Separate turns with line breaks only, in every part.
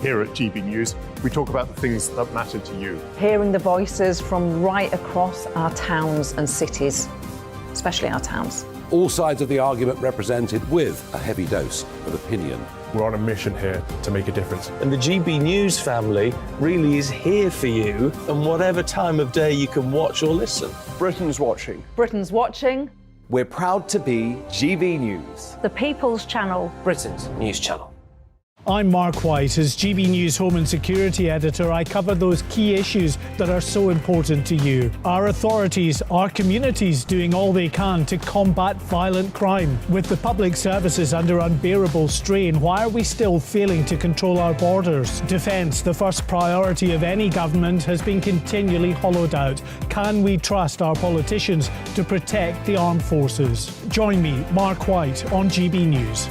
Here at GB News, we talk about the things that matter to you.
Hearing the voices from right across our towns and cities, especially our towns.
All sides of the argument represented with a heavy dose of opinion.
We're on a mission here to make a difference.
And the GB News family really is here for you, and whatever time of day you can watch or listen.
Britain's watching.
Britain's watching.
We're proud to be GB News.
The People's Channel.
Britain's news channel.
I'm Mark White. As GB News Home and Security Editor, I cover those key issues that are so important to you. Our authorities, our communities doing all they can to combat violent crime. With the public services under unbearable strain, why are we still failing to control our borders? Defence, the first priority of any government, has been continually hollowed out. Can we trust our politicians to protect the armed forces? Join me, Mark White, on GB News.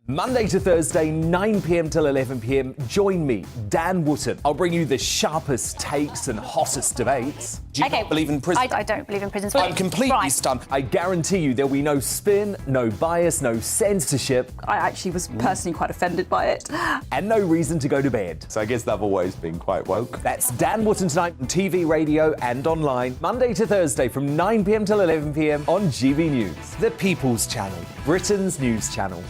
Monday to Thursday, 9 p.m. till 11 p.m. Join me, Dan Wootton. I'll bring you the sharpest takes and hottest debates.
Do you not believe in prison? I don't believe in prisons.
I'm completely stunned. I guarantee you there'll be no spin, no bias, no censorship.
I actually was personally quite offended by it.
And no reason to go to bed.
So I guess they've always been quite woke.
That's Dan Wootton tonight on TV, radio and online. Monday to Thursday from 9 p.m. till 11 p.m. on GB News. The People's Channel, Britain's news channel.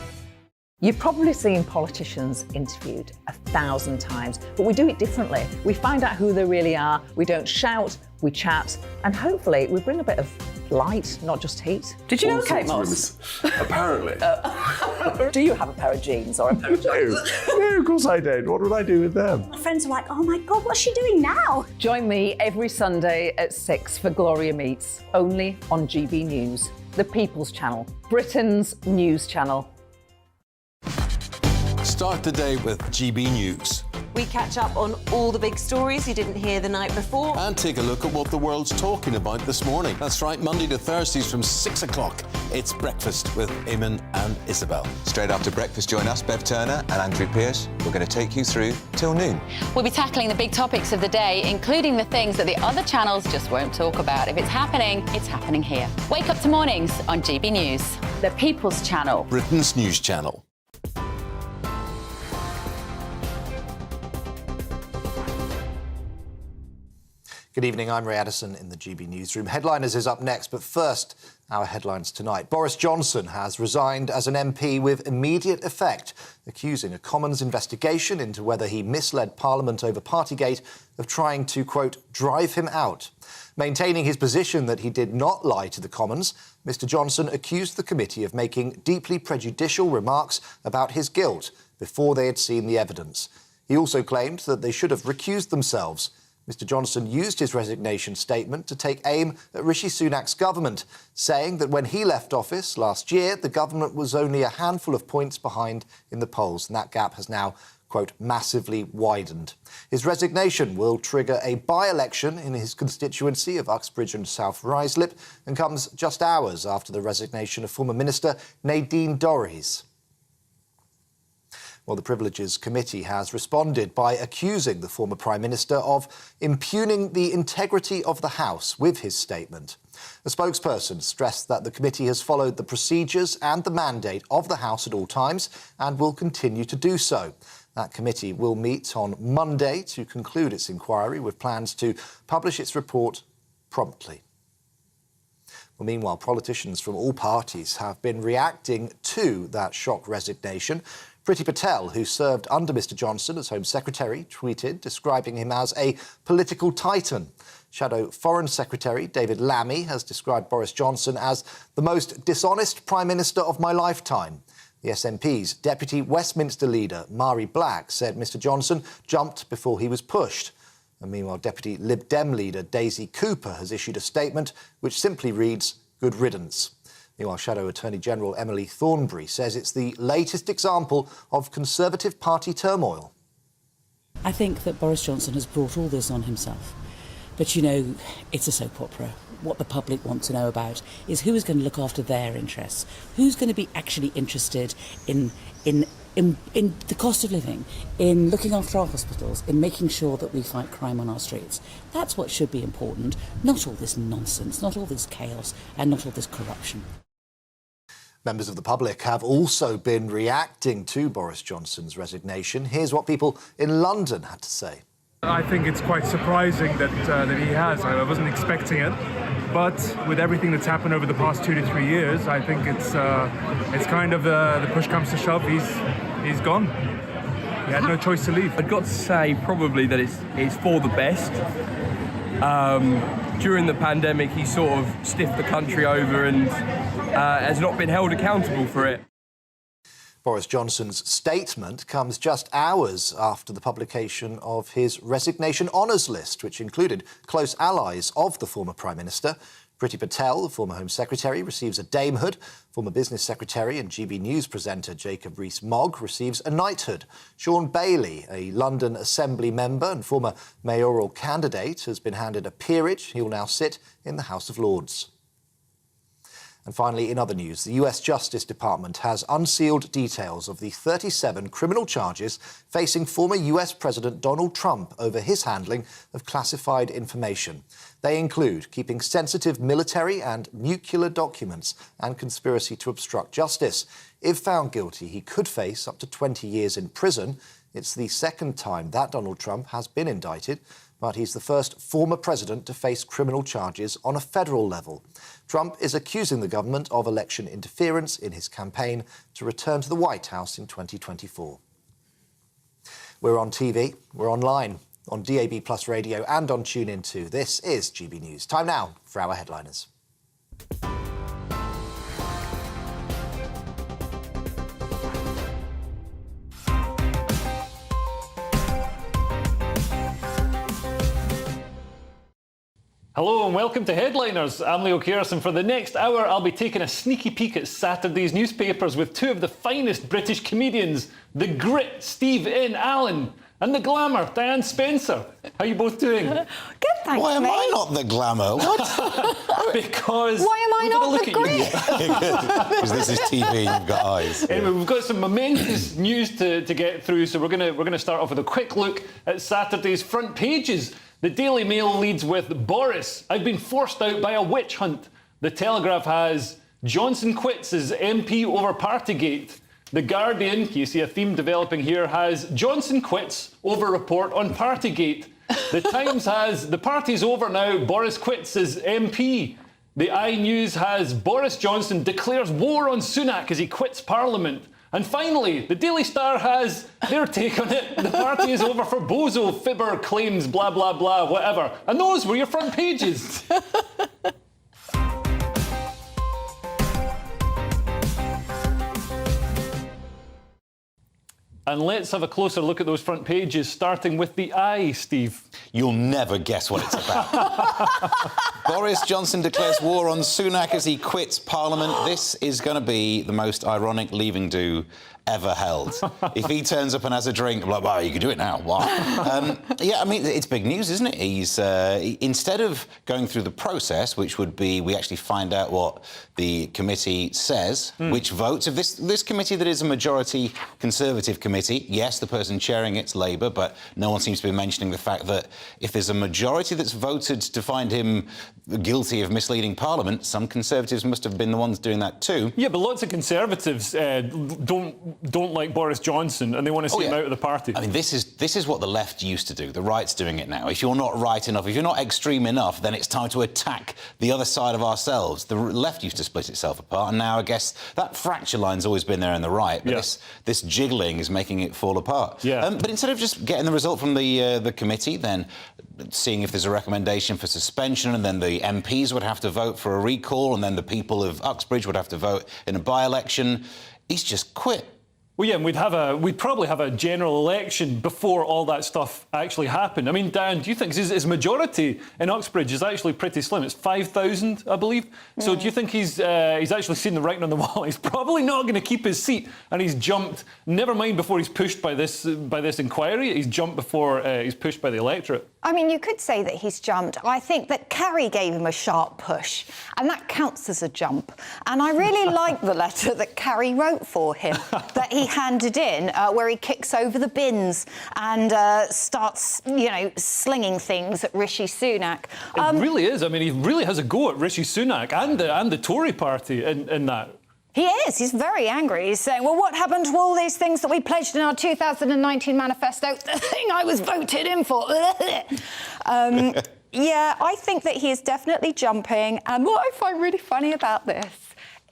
You've probably seen politicians interviewed 1,000 times, but we do it differently. We find out who they really are, we don't shout, we chat, and hopefully we bring a bit of light, not just heat.
Did you know Kate Moss?
Apparently.
Do you have a pair of jeans or a pair of jeans?
No, of course I don't. What would I do with them?
My friends are like, oh my God, what's she doing now?
Join me every Sunday at 6 for Gloria Meets, only on GB News, the People's Channel, Britain's news channel.
Start the day with GB News.
We catch up on all the big stories you didn't hear the night before.
And take a look at what the world's talking about this morning. That's right, Monday to Thursdays from 6 o'clock. It's Breakfast with Eamon and Isabel.
Straight after breakfast, join us, Bev Turner and Andrew Pearce. We're going to take you through till noon.
We'll be tackling the big topics of the day, including the things that the other channels just won't talk about. If it's happening here. Wake up to mornings on GB News, the People's Channel.
Britain's news channel.
Good evening, I'm Ray Addison in the GB Newsroom. Headliners is up next, but first, our headlines tonight. Boris Johnson has resigned as an MP with immediate effect, accusing a Commons investigation into whether he misled Parliament over Partygate of trying to, quote, drive him out. Maintaining his position that he did not lie to the Commons, Mr Johnson accused the committee of making deeply prejudicial remarks about his guilt before they had seen the evidence. He also claimed that they should have recused themselves. Mr Johnson used his resignation statement to take aim at Rishi Sunak's government, saying that when he left office last year, the government was only a handful of points behind in the polls, and that gap has now, quote, massively widened. His resignation will trigger a by-election in his constituency of Uxbridge and South Ruislip and comes just hours after the resignation of former Minister Nadine Dorries. Well, the Privileges Committee has responded by accusing the former Prime Minister of impugning the integrity of the House with his statement. A spokesperson stressed that the committee has followed the procedures and the mandate of the House at all times and will continue to do so. That committee will meet on Monday to conclude its inquiry with plans to publish its report promptly. Well, meanwhile, politicians from all parties have been reacting to that shock resignation. Priti Patel, who served under Mr Johnson as Home Secretary, tweeted describing him as a political titan. Shadow Foreign Secretary David Lammy has described Boris Johnson as the most dishonest Prime Minister of my lifetime. The SNP's Deputy Westminster Leader, Mari Black, said Mr Johnson jumped before he was pushed. And meanwhile, Deputy Lib Dem Leader Daisy Cooper has issued a statement which simply reads, "Good riddance." Meanwhile, Shadow Attorney General Emily Thornberry says it's the latest example of Conservative Party turmoil.
I think that Boris Johnson has brought all this on himself. But, you know, it's a soap opera. What the public want to know about is who is going to look after their interests, who's going to be actually interested in the cost of living, in looking after our hospitals, in making sure that we fight crime on our streets. That's what should be important, not all this nonsense, not all this chaos, and not all this corruption.
Members of the public have also been reacting to Boris Johnson's resignation. Here's what people in London had to say.
I think it's quite surprising that he has. I wasn't expecting it, but with everything that's happened over the past 2 to 3 years, I think it's kind of the push comes to shove. He's gone. He had no choice to leave.
I've got to say probably that it's for the best. During the pandemic, he sort of stiffed the country over and has not been held accountable for it.
Boris Johnson's statement comes just hours after the publication of his resignation honours list, which included close allies of the former Prime Minister. Priti Patel, the former Home Secretary, receives a damehood. Former Business Secretary and GB News presenter Jacob Rees-Mogg receives a knighthood. Sean Bailey, a London Assembly member and former mayoral candidate, has been handed a peerage. He will now sit in the House of Lords. And finally, in other news, the US Justice Department has unsealed details of the 37 criminal charges facing former US President Donald Trump over his handling of classified information. They include keeping sensitive military and nuclear documents and conspiracy to obstruct justice. If found guilty, he could face up to 20 years in prison. It's the second time that Donald Trump has been indicted, but he's the first former president to face criminal charges on a federal level. Trump is accusing the government of election interference in his campaign to return to the White House in 2024. We're on TV, we're online, on DAB+ radio and on TuneIn too. This is GB News. Time now for our headliners.
Hello and welcome to Headliners. I'm Leo Kearse, and for the next hour I'll be taking a sneaky peek at Saturday's newspapers with two of the finest British comedians, the grit Steve N. Allen and the glamour Diane Spencer. How are you both doing?
Good, thanks,
Why am
mate.
I not the glamour? What?
Because
why am I not the grit?
Because this is TV, you've got eyes.
Anyway, we've got some momentous news to get through, so we're gonna start off with a quick look at Saturday's front pages. The Daily Mail leads with Boris, I've been forced out by a witch hunt. The Telegraph has Johnson quits as MP over Partygate. The Guardian, you see a theme developing here, has Johnson quits over report on Partygate. The Times has the party's over now, Boris quits as MP. The iNews has Boris Johnson declares war on Sunak as he quits Parliament. And finally, the Daily Star has their take on it. The party is over for Bozo, Fibber, claims, blah, blah, blah, whatever. And those were your front pages. And let's have a closer look at those front pages, starting with the I, Steve.
You'll never guess what it's about. Boris Johnson declares war on Sunak as he quits Parliament. This is going to be the most ironic leaving do ever held. If he turns up and has a drink, I'm like, wow, you can do it now. Wow. Yeah, I mean, it's big news, isn't it? He's instead of going through the process, which would be we actually find out what the committee says, which votes. If this committee that is a majority Conservative committee, yes, the person chairing it's Labour, but no one seems to be mentioning the fact that if there's a majority that's voted to find him guilty of misleading Parliament, some Conservatives must have been the ones doing that too.
Yeah, but lots of Conservatives don't like Boris Johnson and they want to see him out of the party.
I mean, this is what the left used to do. The right's doing it now. If you're not right enough, if you're not extreme enough, then it's time to attack the other side of ourselves. The left used to split itself apart, and now I guess that fracture line's always been there in the right, but this jiggling is making it fall apart.
Yeah.
But instead of just getting the result from the committee, then seeing if there's a recommendation for suspension, and then the MPs would have to vote for a recall, and then the people of Uxbridge would have to vote in a by-election, he's just quit.
Well, yeah, and we'd probably have a general election before all that stuff actually happened. I mean, Dan, do you think his majority in Uxbridge is actually pretty slim? It's 5,000, I believe. So do you think he's actually seen the writing on the wall? He's probably not going to keep his seat, and he's jumped. Never mind before he's pushed by this inquiry. He's jumped before he's pushed by the electorate.
I mean, you could say that he's jumped. I think that Carrie gave him a sharp push, and that counts as a jump. And I really like the letter that Carrie wrote for him, that he handed in, where he kicks over the bins and starts, slinging things at Rishi Sunak.
It really is. I mean, he really has a go at Rishi Sunak and the Tory party in that.
He is. He's very angry. He's saying, well, what happened to all these things that we pledged in our 2019 manifesto? The thing I was voted in for. Yeah, I think that he is definitely jumping. And what I find really funny about this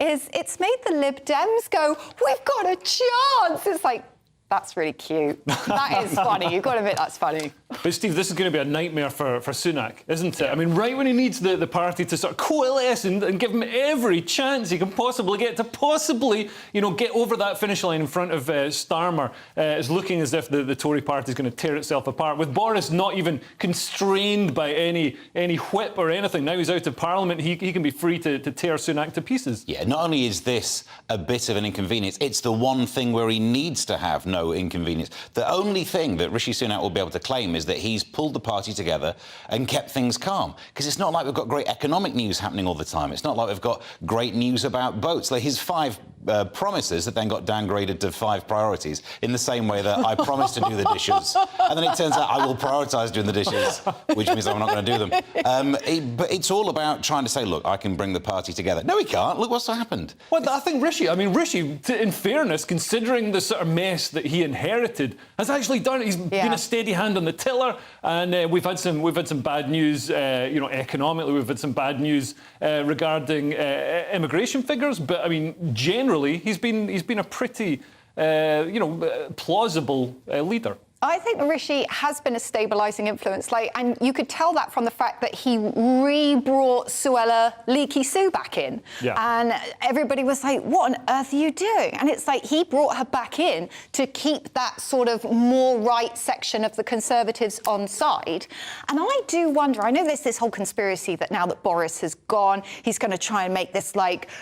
is it's made the Lib Dems go, we've got a chance. It's like, that's really cute. That is funny. You've got to admit that's funny.
But Steve, this is going to be a nightmare for Sunak, isn't it? I mean, right when he needs the party to sort of coalesce and give him every chance he can possibly get to possibly, get over that finish line in front of Starmer, it's looking as if the Tory party is going to tear itself apart. With Boris not even constrained by any whip or anything, now he's out of Parliament, he can be free to tear Sunak to pieces.
Yeah, not only is this a bit of an inconvenience, it's the one thing where he needs to have no inconvenience. The only thing that Rishi Sunak will be able to claim is that he's pulled the party together and kept things calm. Because it's not like we've got great economic news happening all the time. It's not like we've got great news about boats. Like his 5 promises that then got downgraded to 5 priorities in the same way that I promised to do the dishes. And then it turns out I will prioritise doing the dishes, which means I'm not going to do them. But it's all about trying to say, look, I can bring the party together. No, he can't. Look what's happened.
Well, I think Rishi, in fairness, considering the sort of mess that he inherited, has actually done it. He's been a steady hand on the tiller, and we've had some bad news, economically. We've had some bad news regarding immigration figures, but I mean, generally, he's been a pretty, plausible leader.
I think Rishi has been a stabilising influence, and you could tell that from the fact that he re-brought Suella Leaky Sue back in. Yeah. And everybody was like, what on earth are you doing? And it's like he brought her back in to keep that sort of more right section of the Conservatives on side. And I do wonder, I know there's this whole conspiracy that now that Boris has gone, he's going to try and make this,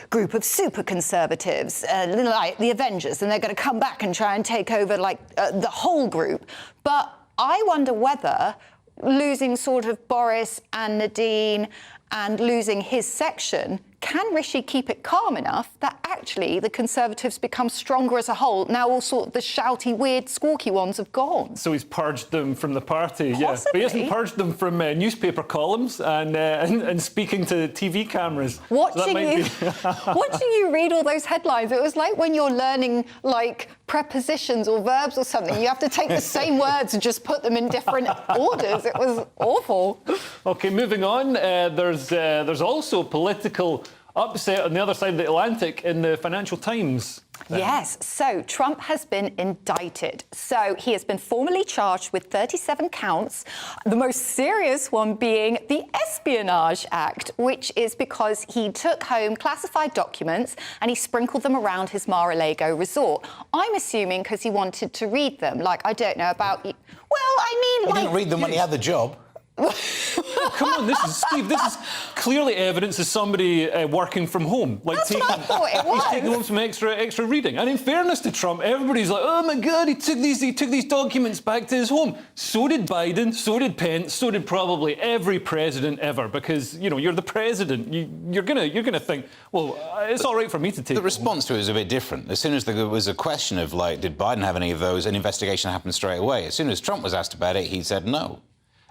group of super Conservatives, like the Avengers, and they're going to come back and try and take over, the whole group. But I wonder whether losing sort of Boris and Nadine and losing his section, can Rishi keep it calm enough that actually the Conservatives become stronger as a whole? Now all sort of the shouty, weird, squawky ones have gone.
So he's purged them from the party,
Possibly.
Yeah. But he hasn't purged them from newspaper columns and speaking to TV cameras.
Watching you read all those headlines, it was like when you're learning, prepositions or verbs or something. You have to take the same words and just put them in different orders. It was awful.
OK, moving on. There's also political upset on the other side of the Atlantic in the Financial Times.
Yes, so Trump has been indicted. So he has been formally charged with 37 counts, the most serious one being the Espionage Act, which is because he took home classified documents and he sprinkled them around his Mar-a-Lago resort. I'm assuming because he wanted to read them. I don't know about you. Well, I mean,
he didn't read them when he had the job.
Come on, this is clearly evidence of somebody working from home.
That's what I thought it was.
He's taking home some extra reading. And in fairness to Trump, everybody's like, oh my God, he took these documents back to his home. So did Biden, so did Pence, so did probably every president ever, because you're the president. You're gonna think, well, it's all right for me to take.
The response to it was a bit different. As soon as there was a question of did Biden have any of those, an investigation happened straight away. As soon as Trump was asked about it, he said no.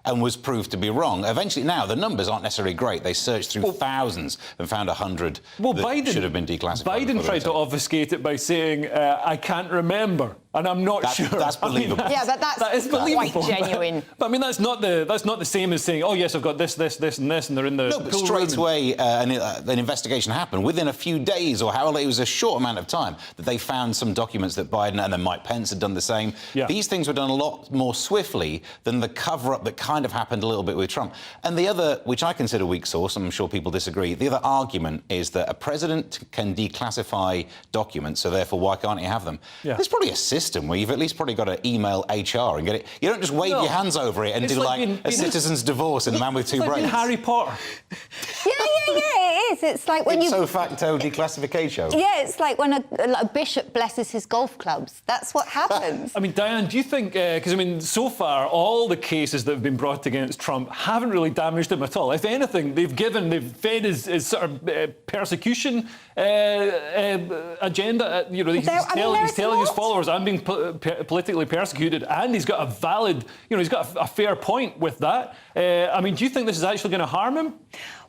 And was proved to be wrong. Eventually, now, the numbers aren't necessarily great. They searched through thousands and found 100 that should have been declassified.
Biden tried to obfuscate it by saying, I can't remember, and I'm not sure.
That's believable.
That is believable.
Quite genuine.
But I mean, that's not the same as saying, oh, yes, I've got this, and this, and they're in the
No, but straight away, an investigation happened. Within a few days, or however, it was a short amount of time, that they found some documents that Biden and then Mike Pence had done the same. Yeah. These things were done a lot more swiftly than the cover-up that kind of happened a little bit with Trump. And the other, which I consider weak source, and I'm sure people disagree, the other argument is that a president can declassify documents, so therefore why can't he have them? Yeah. There's probably a system where you've at least probably got to email HR and get it. You don't just wave your hands over it and do a citizen's divorce in The Man with Two Brains.
Like Harry Potter.
Yeah, it is. It's like when
Ipso facto declassification.
Yeah, it's like when a bishop blesses his golf clubs. That's what happens.
I mean, Diane, do you think, because, so far, all the cases that have been brought against Trump haven't really damaged him at all. If anything, they've fed his sort of persecution agenda. He's telling his followers, I'm being politically persecuted, and he's got a valid, he's got a fair point with that. I mean, do you think this is actually going to harm him?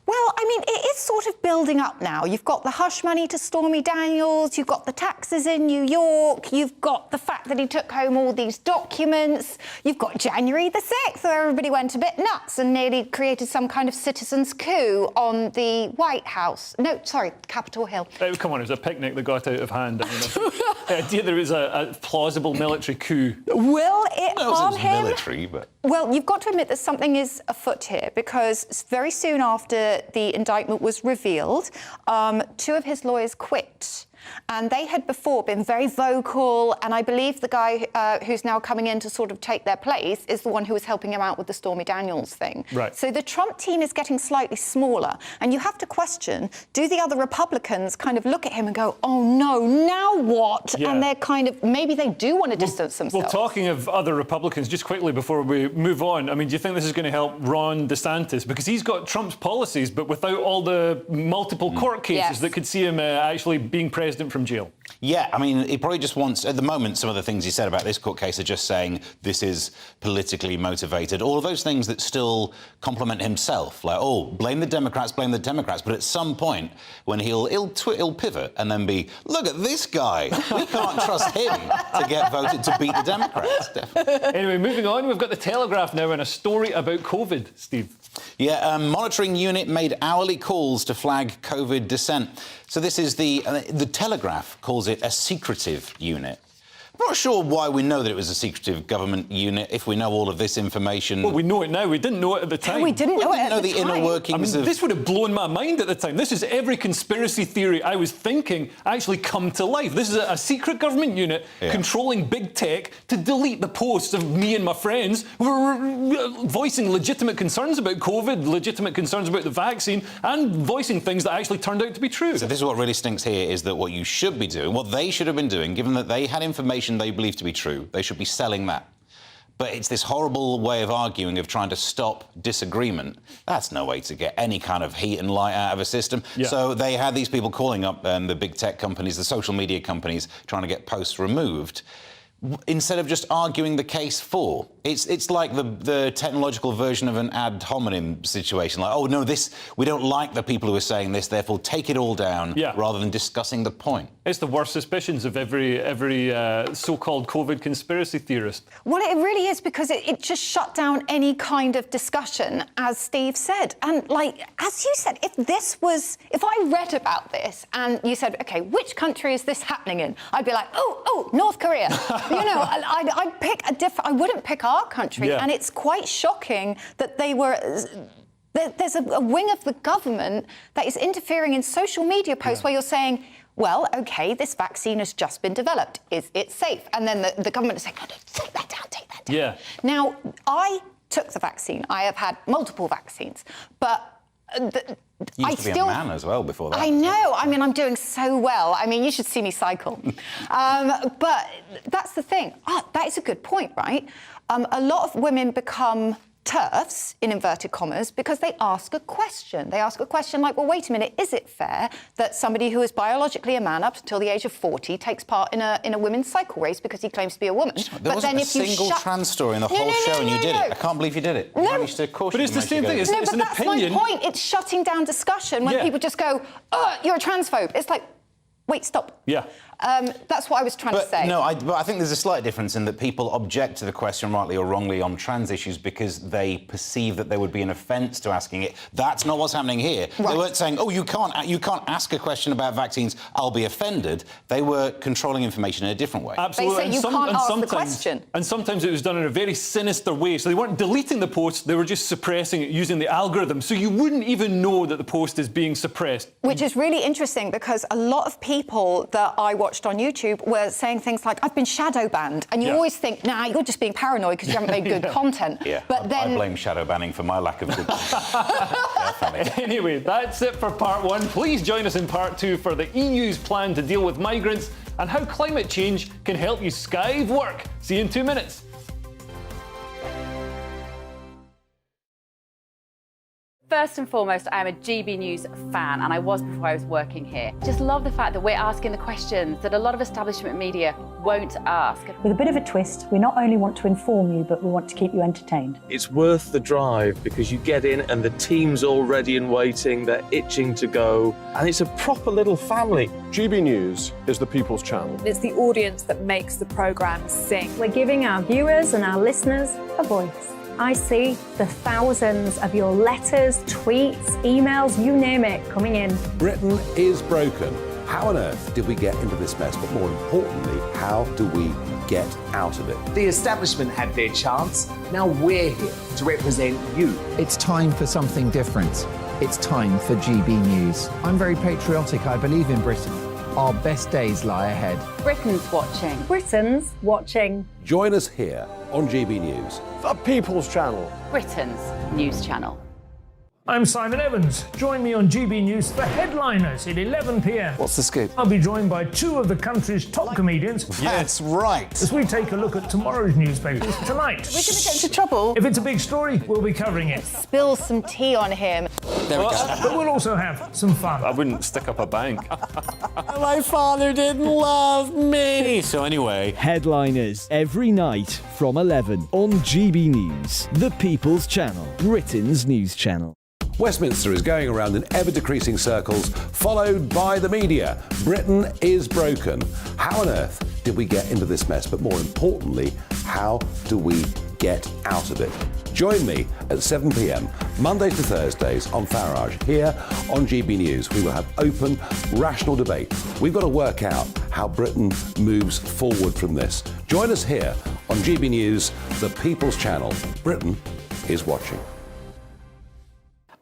Well, I mean, it is sort of building up now. You've got the hush money to Stormy Daniels, you've got the taxes in New York, you've got the fact that he took home all these documents, you've got January the 6th, where everybody went a bit nuts and nearly created some kind of citizens' coup on the White House. No, sorry, Capitol Hill.
Come on, it was a picnic that got out of hand. I mean, the idea there was a plausible military coup.
Will it harm him?
Military, but...
Well, you've got to admit that something is afoot here, because very soon after the indictment was revealed, 2 of his lawyers quit. And they had before been very vocal, and I believe the guy who's now coming in to sort of take their place is the one who was helping him out with the Stormy Daniels thing.
Right.
So the Trump team is getting slightly smaller, and you have to question, do the other Republicans kind of look at him and go, oh no, now what?
Yeah.
And they're kind of, maybe they do want to distance themselves.
Well, talking of other Republicans, just quickly before we move on, I mean, do you think this is going to help Ron DeSantis? Because he's got Trump's policies, but without all the multiple court cases that could see him actually being president from jail.
Yeah, I mean, he probably just wants, at the moment, some of the things he said about this court case are just saying this is politically motivated. All of those things that still compliment himself, like, oh, blame the Democrats, but at some point when he'll pivot and then be, look at this guy, we can't trust him to get voted to beat the Democrats. Definitely.
Anyway, moving on, we've got the Telegraph now and a story about COVID, Steve.
Yeah, a monitoring unit made hourly calls to flag COVID dissent. So this is the Telegraph calls it a secretive unit. I'm not sure why we know that it was a secretive government unit if we know all of this information.
Well, we know it now. We didn't know it at the time.
No, we didn't know it at the time.
Inner workings of...
This would have blown my mind at the time. This is every conspiracy theory I was thinking actually come to life. This is a secret government unit controlling big tech to delete the posts of me and my friends who were voicing legitimate concerns about COVID, legitimate concerns about the vaccine, and voicing things that actually turned out to be true.
So this is what really stinks here, is that what you should be doing, what they should have been doing, given that they had information they believe to be true, they should be selling that. But it's this horrible way of arguing, of trying to stop disagreement. That's no way to get any kind of heat and light out of a system.
Yeah.
So they had these people calling up the big tech companies, the social media companies, trying to get posts removed, instead of just arguing the case for. It's like the technological version of an ad hominem situation. Like, oh, no, we don't like the people who are saying this, therefore take it all down, rather than discussing the point.
It's the worst suspicions of every so-called COVID conspiracy theorist.
Well, it really is, because it just shut down any kind of discussion, as Steve said. And, like, as you said, if I read about this and you said, OK, which country is this happening in? I'd be like, oh, North Korea. You know, I'd pick a different... I wouldn't pick our country. And it's quite shocking that they were... There's a wing of the government that is interfering in social media posts where you're saying, well, OK, this vaccine has just been developed. Is it safe? And then the government is saying, no, take that down, take that down.
Yeah.
Now, I took the vaccine. I have had multiple vaccines. But...
You used to be a man as well before that.
I know. I mean, I'm doing so well. I mean, you should see me cycle. But that's the thing. That is a good point, right? A lot of women become TERFs, in inverted commas, because they ask a question. They ask a question like, well, wait a minute, is it fair that somebody who is biologically a man up until the age of 40 takes part in a women's cycle race because he claims to be a woman?
There wasn't a single trans story in the whole show, and you did it. I can't believe you did it. You managed to caution.
But it's the same thing. It's an
that's
opinion.
My point. It's shutting down discussion when people just go, oh, you're a transphobe. It's like, wait, stop.
Yeah.
That's what I was trying to say.
No, but I think there's a slight difference in that people object to the question, rightly or wrongly, on trans issues because they perceive that there would be an offence to asking it. That's not what's happening here. Right. They weren't saying, oh, you can't ask a question about vaccines, I'll be offended. They were controlling information in a different way.
Absolutely.
They say you can't ask the question.
And sometimes it was done in a very sinister way. So they weren't deleting the post, they were just suppressing it using the algorithm. So you wouldn't even know that the post is being suppressed.
Which is really interesting, because a lot of people that I watched on YouTube were saying things like, I've been shadow banned. And you always think, nah, you're just being paranoid because you haven't made good content.
Yeah,
but then...
I blame shadow banning for my lack of good content.
Anyway, that's it for part one. Please join us in part two for the EU's plan to deal with migrants and how climate change can help you skive work. See you in 2 minutes.
First and foremost, I am a GB News fan, and I was before I was working here. Just love the fact that we're asking the questions that a lot of establishment media won't ask.
With a bit of a twist, we not only want to inform you, but we want to keep you entertained.
It's worth the drive because you get in and the team's all ready and waiting, they're itching to go, and it's a proper little family.
GB News is the people's channel.
It's the audience that makes the programme sing.
We're giving our viewers and our listeners a voice. I see the thousands of your letters, tweets, emails, you name it, coming in.
Britain is broken. How on earth did we get into this mess? But more importantly, how do we get out of it?
The establishment had their chance. Now we're here to represent you.
It's time for something different. It's time for GB News. I'm very patriotic. I believe in Britain. Our best days lie ahead.
Britain's watching.
Britain's watching.
Join us here on GB News.
The people's channel.
Britain's news channel.
I'm Simon Evans. Join me on GB News for Headliners at 11 p.m.
What's the scoop?
I'll be joined by two of the country's top comedians.
That's right.
As we take a look at tomorrow's newspapers tonight.
We're going to get into trouble.
If it's a big story, we'll be covering it.
Spill some tea on him.
There we go.
But we'll also have some fun.
I wouldn't stick up a bank.
My father didn't love me. So anyway.
Headliners every night from 11 on GB News, the People's Channel, Britain's news channel.
Westminster is going around in ever-decreasing circles, followed by the media. Britain is broken. How on earth did we get into this mess? But more importantly, how do we get out of it? Join me at 7 p.m, Mondays to Thursdays on Farage. Here on GB News, we will have open, rational debate. We've got to work out how Britain moves forward from this. Join us here on GB News, the People's Channel. Britain is watching.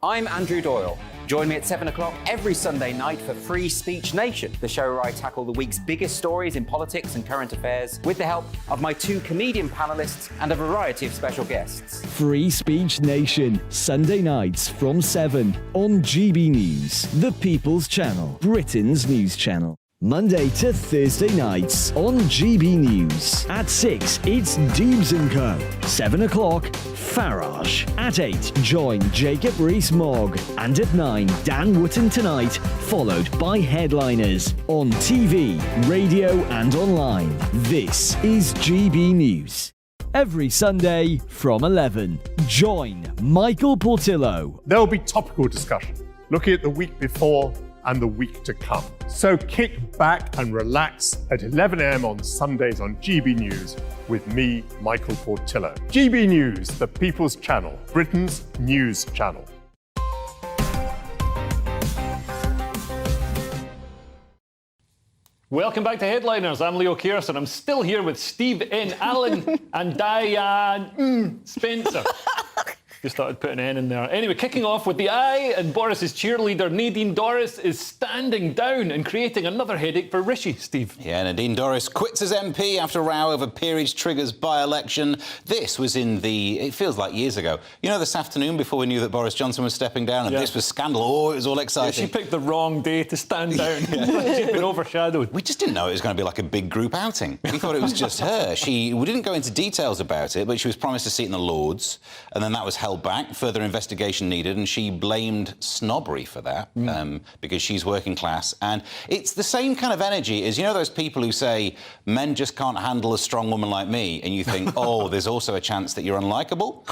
I'm Andrew Doyle. Join me at 7 o'clock every Sunday night for Free Speech Nation, the show where I tackle the week's biggest stories in politics and current affairs with the help of my two comedian panellists and a variety of special guests.
Free Speech Nation, Sunday nights from 7 on GB News, the People's Channel, Britain's news channel. Monday to Thursday nights on GB News. At 6, it's Deebs & Co. 7 o'clock, Farage. At 8, join Jacob Rees-Mogg. And at 9, Dan Wootton Tonight, followed by Headliners. On TV, radio and online. This is GB News. Every Sunday from 11, join Michael Portillo.
There'll be topical discussion, looking at the week before and the week to come. So kick back and relax at 11 a.m. on Sundays on GB News with me, Michael Portillo. GB News, the People's Channel, Britain's news channel.
Welcome back to Headliners. I'm Leo Kearse, and I'm still here with Steve N. Allen and Diane Spencer. Just thought I'd put an N in there. Anyway, kicking off with the I, and Boris's cheerleader Nadine Dorries is standing down and creating another headache for Rishi, Steve.
Yeah, Nadine Dorries quits as MP after a row over peerage triggers by-election. This was in it feels like years ago. You know, this afternoon before we knew that Boris Johnson was stepping down, and this was scandal. Oh, it was all exciting.
Yeah, she picked the wrong day to stand down. She's been overshadowed.
We just didn't know it was going to be like a big group outing. We thought it was just her. We didn't go into details about it, but she was promised a seat in the Lords, and then that was held back. Further investigation needed, and she blamed snobbery for that because she's working class. And it's the same kind of energy as, you know, those people who say men just can't handle a strong woman like me, and you think, oh, there's also a chance that you're unlikable.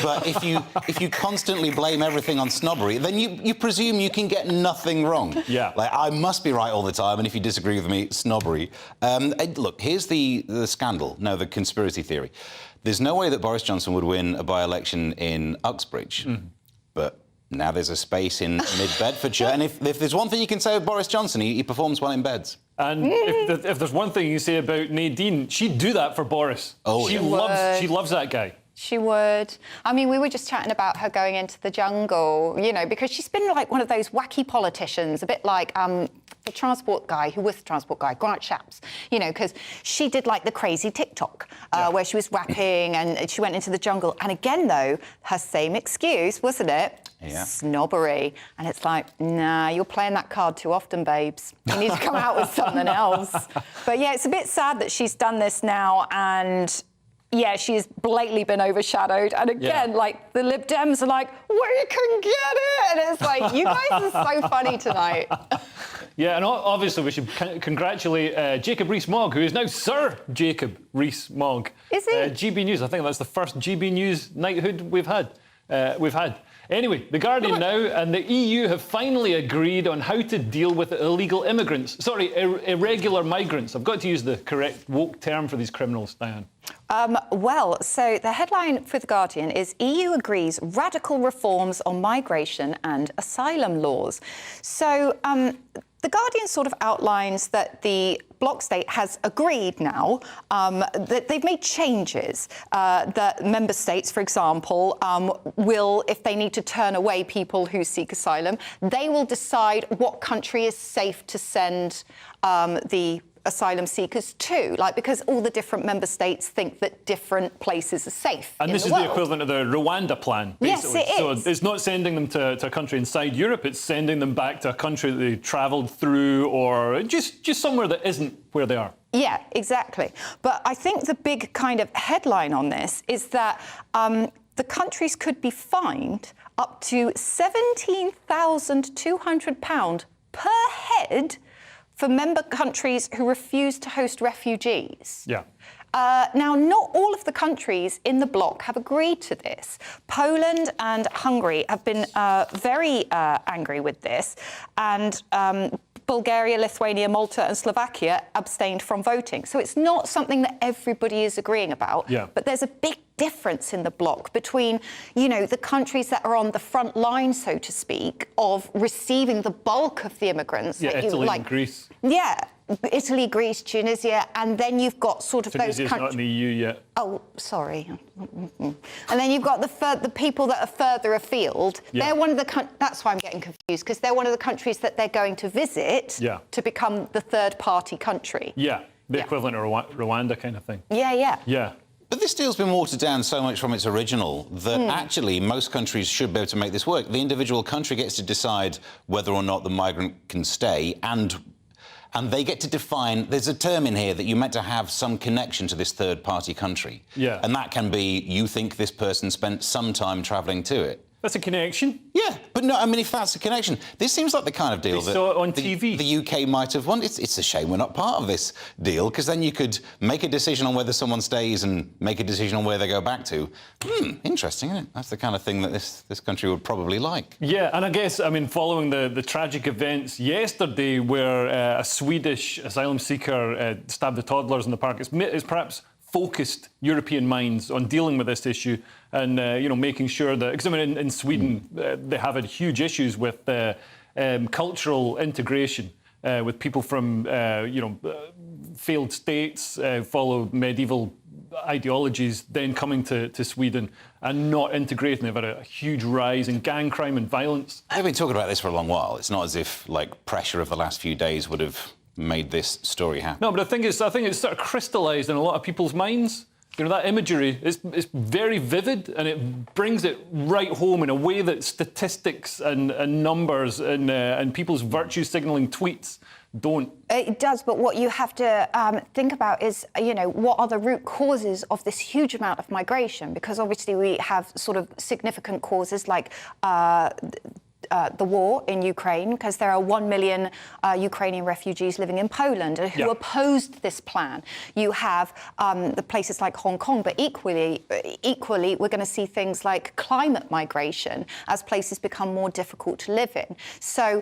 But if you constantly blame everything on snobbery, then you presume you can get nothing wrong.
Yeah.
Like, I must be right all the time, and if you disagree with me, snobbery. Look, here's the scandal. No, the conspiracy theory. There's no way that Boris Johnson would win a by-election in Uxbridge, but now there's a space in mid-Bedfordshire. And if there's one thing you can say of Boris Johnson, he performs well in beds.
And if there's one thing you say about Nadine, she'd do that for Boris.
Oh,
she loves that guy.
She would. I mean, we were just chatting about her going into the jungle, you know, because she's been like one of those wacky politicians, a bit like the transport guy, who was the transport guy, Grant Shapps, you know, because she did like the crazy TikTok where she was rapping and she went into the jungle. And again, though, her same excuse, wasn't it?
Yeah.
Snobbery. And it's like, nah, you're playing that card too often, babes. You need to come out with something else. But yeah, it's a bit sad that she's done this now, and Yeah, she's blatantly been overshadowed. And again, like, the Lib Dems are like, we can get it! And it's like, you guys are so funny tonight.
Yeah, and obviously we should congratulate Jacob Rees-Mogg, who is now Sir Jacob Rees-Mogg.
Is he?
GB News, I think that's the first GB News knighthood we've had. Anyway, The Guardian now and the EU have finally agreed on how to deal with illegal immigrants. Sorry, irregular migrants. I've got to use the correct woke term for these criminals, Diane.
Well, so the headline for The Guardian is EU agrees radical reforms on migration and asylum laws. So The Guardian sort of outlines that the bloc state has agreed now that they've made changes, that member states, for example, will, if they need to turn away people who seek asylum, they will decide what country is safe to send the asylum seekers to, like, because all the different member states think that different places are safe.
And this is the equivalent of the Rwanda plan, basically.
Yes, it is.
So it's not sending them to a country inside Europe, it's sending them back to a country that they travelled through, or just somewhere that isn't where they are.
Yeah, exactly. But I think the big kind of headline on this is that the countries could be fined up to £17,200 per head for member countries who refuse to host refugees.
Yeah.
Now, not all of the countries in the bloc have agreed to this. Poland and Hungary have been very angry with this, and Bulgaria, Lithuania, Malta and Slovakia abstained from voting. So it's not something that everybody is agreeing about, but there's a big difference in the bloc between, you know, the countries that are on the front line, so to speak, of receiving the bulk of the immigrants.
Yeah, Italy and Greece.
Yeah, Italy, Greece, Tunisia, and then you've got sort of
Tunisia's
those countries.
not in the EU yet.
Oh, sorry. And then you've got the people that are further afield.
Yeah.
They're one of the that's why I'm getting confused, because they're one of the countries that they're going to visit to become the third-party country.
Yeah, the equivalent of Rwanda kind of thing.
Yeah, yeah.
Yeah.
But this deal's been watered down so much from its original that actually most countries should be able to make this work. The individual country gets to decide whether or not the migrant can stay, and they get to define, there's a term in here that you're meant to have some connection to this third-party country.
Yeah.
And that can be, you think this person spent some time travelling to it.
That's a connection.
Yeah, but no, I mean, if that's a connection, this seems like the kind of deal
They saw it on TV.
The UK might have won. It's a shame we're not part of this deal, because then you could make a decision on whether someone stays and make a decision on where they go back to. Interesting, isn't it? That's the kind of thing that this country would probably like.
Yeah, and I guess, I mean, following the tragic events yesterday where a Swedish asylum seeker stabbed the toddlers in the park, it's perhaps focused European minds on dealing with this issue and, you know, making sure that... Because, I mean, in Sweden, they have had huge issues with cultural integration with people from, you know, failed states, follow medieval ideologies, then coming to Sweden and not integrating. They've had a huge rise in gang crime and violence.
They've been talking about this for a long while. It's not as if, like, pressure of the last few days would have made this story happen.
No, but I think it's sort of crystallised in a lot of people's minds. You know, that imagery is very vivid, and it brings it right home in a way that statistics and numbers and people's virtue signalling tweets don't.
It does, but what you have to think about is, you know, what are the root causes of this huge amount of migration? Because obviously we have sort of significant causes like the war in Ukraine, because there are 1 million Ukrainian refugees living in Poland who opposed this plan. You have the places like Hong Kong, but equally, we're going to see things like climate migration as places become more difficult to live in. So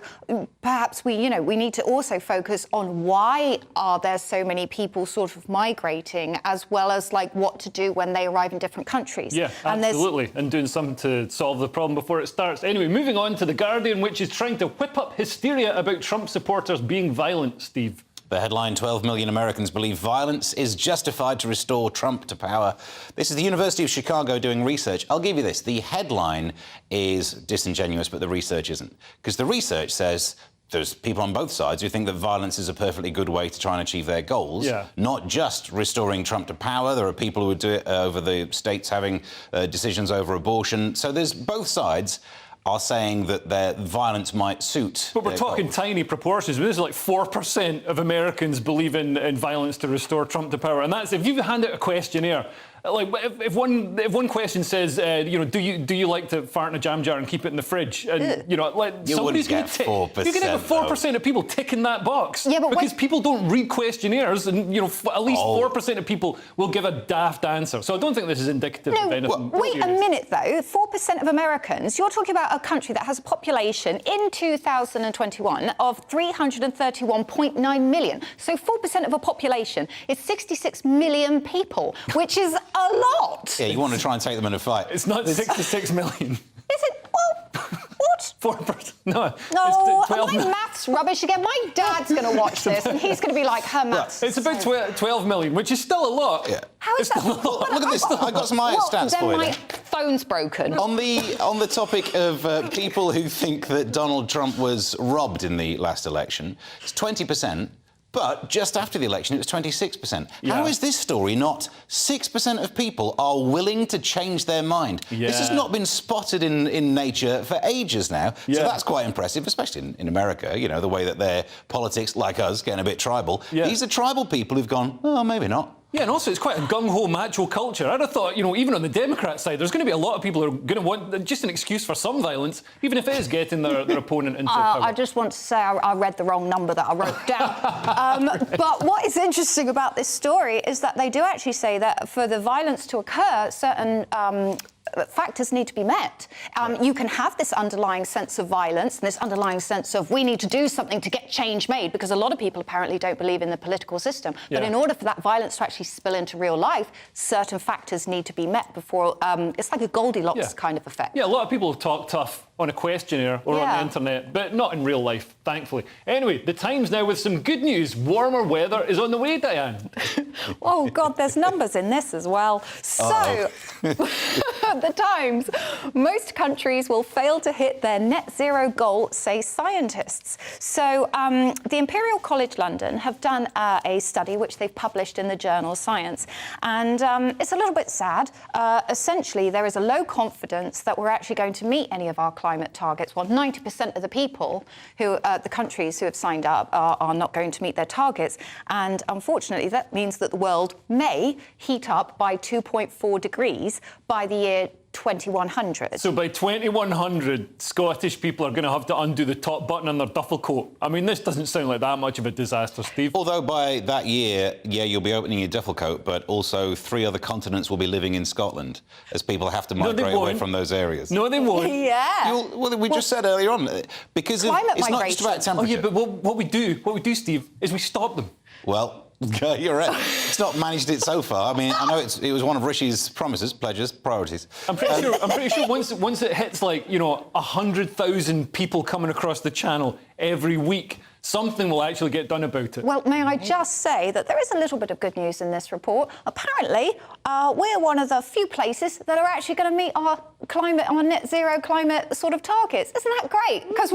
perhaps we need to also focus on why are there so many people sort of migrating, as well as like what to do when they arrive in different countries.
Yeah, absolutely, and doing something to solve the problem before it starts. Anyway, moving on to The Guardian, which is trying to whip up hysteria about Trump supporters being violent, Steve.
The headline, 12 million Americans believe violence is justified to restore Trump to power. This is the University of Chicago doing research. I'll give you this. The headline is disingenuous, but the research isn't. Because the research says there's people on both sides who think that violence is a perfectly good way to try and achieve their goals, not just restoring Trump to power. There are people who would do it over the states having decisions over abortion. So there's both sides are saying that their violence might suit.
But we're talking tiny proportions. This is like 4% of Americans believe in violence to restore Trump to power. And that's, if you hand out a questionnaire Like, if one question says, you know, do you like to fart in a jam jar and keep it in the fridge? And you know, like
You
somebody's going
wouldn't
to
get
tick. You can have 4% of people ticking that box.
Yeah, but
because people don't read questionnaires, and you know, at least 4% of people will give a daft answer. So I don't think this is indicative of anything.
Wait a minute, though. 4% of Americans. You're talking about a country that has a population in 2021 of 331.9 million. So 4% of a population is 66 million people, which is a lot.
Yeah, you want to try and take them in a fight.
It's not 66 million.
Is it? Well, what?
4%. No.
No,
it's 12
my maths rubbish again. My dad's going to watch this, and he's going to be like, her maths.
It's about 12 million, which is still a lot.
Yeah.
How is that?
Look at this. I got some stats for you.
My phone's broken.
On the topic of people who think that Donald Trump was robbed in the last election, it's 20%. But just after the election, it was 26%.
Yeah.
How is this story not 6% of people are willing to change their mind?
Yeah.
This has not been spotted in nature for ages now.
Yeah.
So that's quite impressive, especially in America, you know, the way that their politics, like us, getting a bit tribal.
Yeah.
These are tribal people who've gone, oh, maybe not.
Yeah, and also it's quite a gung-ho macho culture. I'd have thought, you know, even on the Democrat side, there's going to be a lot of people who are going to want just an excuse for some violence, even if it is getting their opponent into power.
I just want to say I read the wrong number that I wrote down. But what is interesting about this story is that they do actually say that for the violence to occur, certain factors need to be met. You can have this underlying sense of violence and this underlying sense of we need to do something to get change made, because a lot of people apparently don't believe in the political system. But in order for that violence to actually spill into real life, certain factors need to be met before... it's like a Goldilocks kind of effect.
Yeah, a lot of people talk tough on a questionnaire or on the internet, but not in real life, thankfully. Anyway, the Times now with some good news. Warmer weather is on the way, Diane.
Oh, God, there's numbers in this as well. So, the Times, most countries will fail to hit their net zero goal, say scientists. So, the Imperial College London have done a study which they've published in the journal Science, and it's a little bit sad. Essentially, there is a low confidence that we're actually going to meet any of our climate targets. Well, 90% of the people who, the countries who have signed up are not going to meet their targets. And unfortunately, that means that the world may heat up by 2.4 degrees by the year 2100.
So by 2100, Scottish people are going to have to undo the top button on their duffel coat. I mean, this doesn't sound like that much of a disaster, Steve.
Although by that year, yeah, you'll be opening your duffel coat, but also 3 other continents will be living in Scotland as people have to migrate away from those areas.
No, they won't.
Yeah.
We just said earlier on, because it's not just about temperature.
Oh, yeah, but what we do, Steve, is we stop them.
Well, you're right. It's not managed it so far. I mean, I know it was one of Rishi's promises, pledges, priorities.
I'm pretty sure once it hits, like, you know, 100,000 people coming across the channel every week, something will actually get done about it.
Well, may I just say that there is a little bit of good news in this report. Apparently, we're one of the few places that are actually going to meet our net zero climate sort of targets. Isn't that great? Because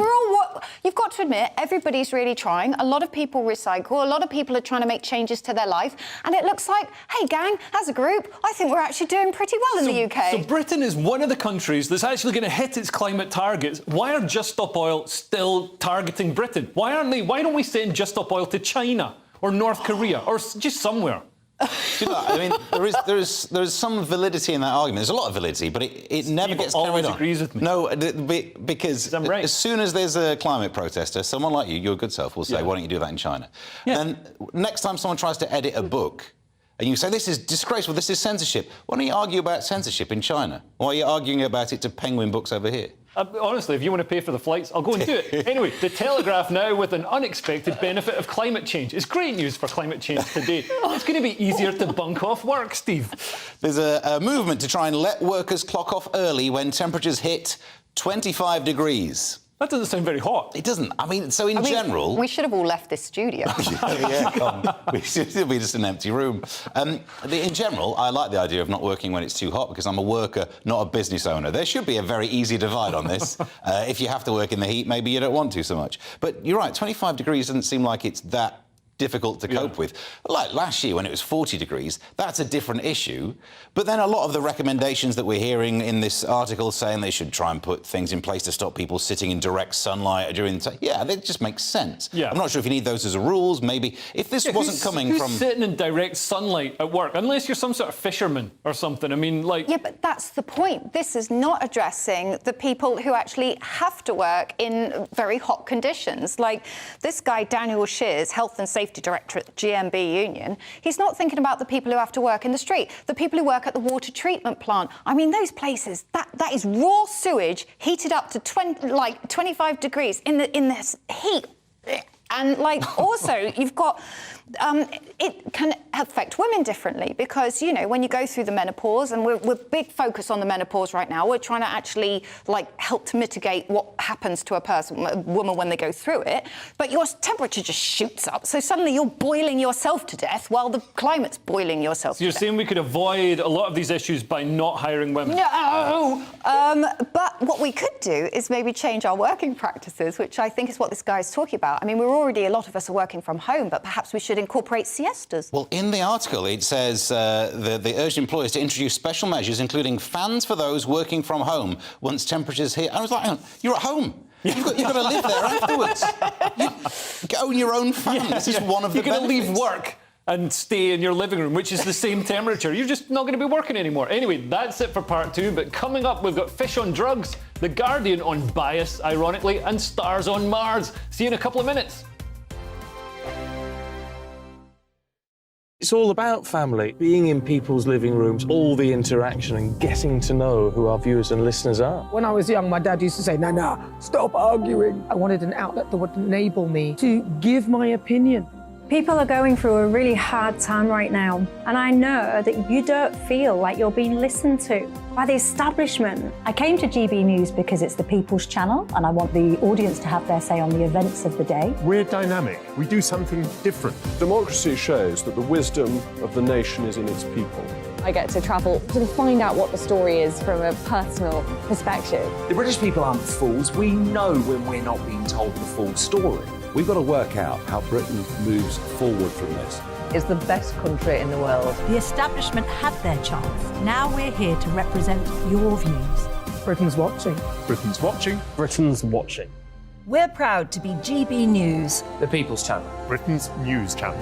you've got to admit, everybody's really trying. A lot of people recycle. A lot of people are trying to make changes to their life. And it looks like, hey, gang, as a group, I think we're actually doing pretty well in the UK.
So Britain is one of the countries that's actually going to hit its climate targets. Why are Just Stop Oil still targeting Britain? Why don't we send Just Stop Oil to China or North Korea or just somewhere?
Do you know, I mean, there is some validity in that argument. There's a lot of validity, but it never gets carried on.
Agrees with me.
No, because
right.
As soon as there's a climate protester, someone like you, your good self, will say, why don't you do that in China? Yeah. Then next time someone tries to edit a book, and you say, this is disgraceful, this is censorship, why don't you argue about censorship in China? Why are you arguing about it to Penguin Books over here?
Honestly, if you want to pay for the flights, I'll go and do it. Anyway, The Telegraph now with an unexpected benefit of climate change. It's great news for climate change today. It's going to be easier to bunk off work, Steve.
There's a movement to try and let workers clock off early when temperatures hit 25 degrees.
That doesn't sound very hot.
It doesn't. I mean, so in general...
We should have all left this studio.
We should be just an empty room. In general, I like the idea of not working when it's too hot because I'm a worker, not a business owner. There should be a very easy divide on this. If you have to work in the heat, maybe you don't want to so much. But you're right, 25 degrees doesn't seem like it's that difficult to cope with. Like last year when it was 40 degrees, that's a different issue. But then a lot of the recommendations that we're hearing in this article saying they should try and put things in place to stop people sitting in direct sunlight during the day, yeah, that just makes sense.
Yeah.
I'm not sure if you need those as rules, maybe. If this wasn't coming from...
Who's sitting in direct sunlight at work? Unless you're some sort of fisherman or something. I mean, like...
Yeah, but that's the point. This is not addressing the people who actually have to work in very hot conditions. Like this guy, Daniel Shears, Health and Safety Director at GMB Union, he's not thinking about the people who have to work in the street, the people who work at the water treatment plant. I mean, those places, that is raw sewage heated up to 25 degrees in this heat. And also you've got, it can affect women differently because, you know, when you go through the menopause, and we're big focus on the menopause right now, we're trying to actually help to mitigate what happens to a woman when they go through it. But your temperature just shoots up, so suddenly you're boiling yourself to death while the climate's boiling yourself to death.
So you're saying we could avoid a lot of these issues by not hiring women?
No! But what we could do is maybe change our working practices, which I think is what this guy's talking about. I mean, a lot of us are working from home, but perhaps we should incorporate siestas.
Well, in the article, it says they urged employers to introduce special measures, including fans for those working from home once temperatures hit. I was like, you're at home. You've got to live there afterwards. You own your own fan. This is one of the benefits.
You're going to leave work and stay in your living room, which is the same temperature. You're just not going to be working anymore. Anyway, that's it for part 2. But coming up, we've got Fish on Drugs, The Guardian on bias, ironically, and Stars on Mars. See you in a couple of minutes.
It's all about family, being in people's living rooms, all the interaction and getting to know who our viewers and listeners are.
When I was young, my dad used to say, "Nana, stop arguing." I wanted an outlet that would enable me to give my opinion.
People are going through a really hard time right now, and I know that you don't feel like you're being listened to by the establishment. I came to GB News because it's the People's Channel, and I want the audience to have their say on the events of the day.
We're dynamic. We do something different.
Democracy shows that the wisdom of the nation is in its people.
I get to travel to find out what the story is from a personal perspective.
The British people aren't fools. We know when we're not being told the full story.
We've got to work out how Britain moves forward from this.
It's the best country in the world.
The establishment had their chance. Now we're here to represent your views.
Britain's watching.
Britain's watching.
Britain's watching.
We're proud to be GB News.
The People's Channel.
Britain's news channel.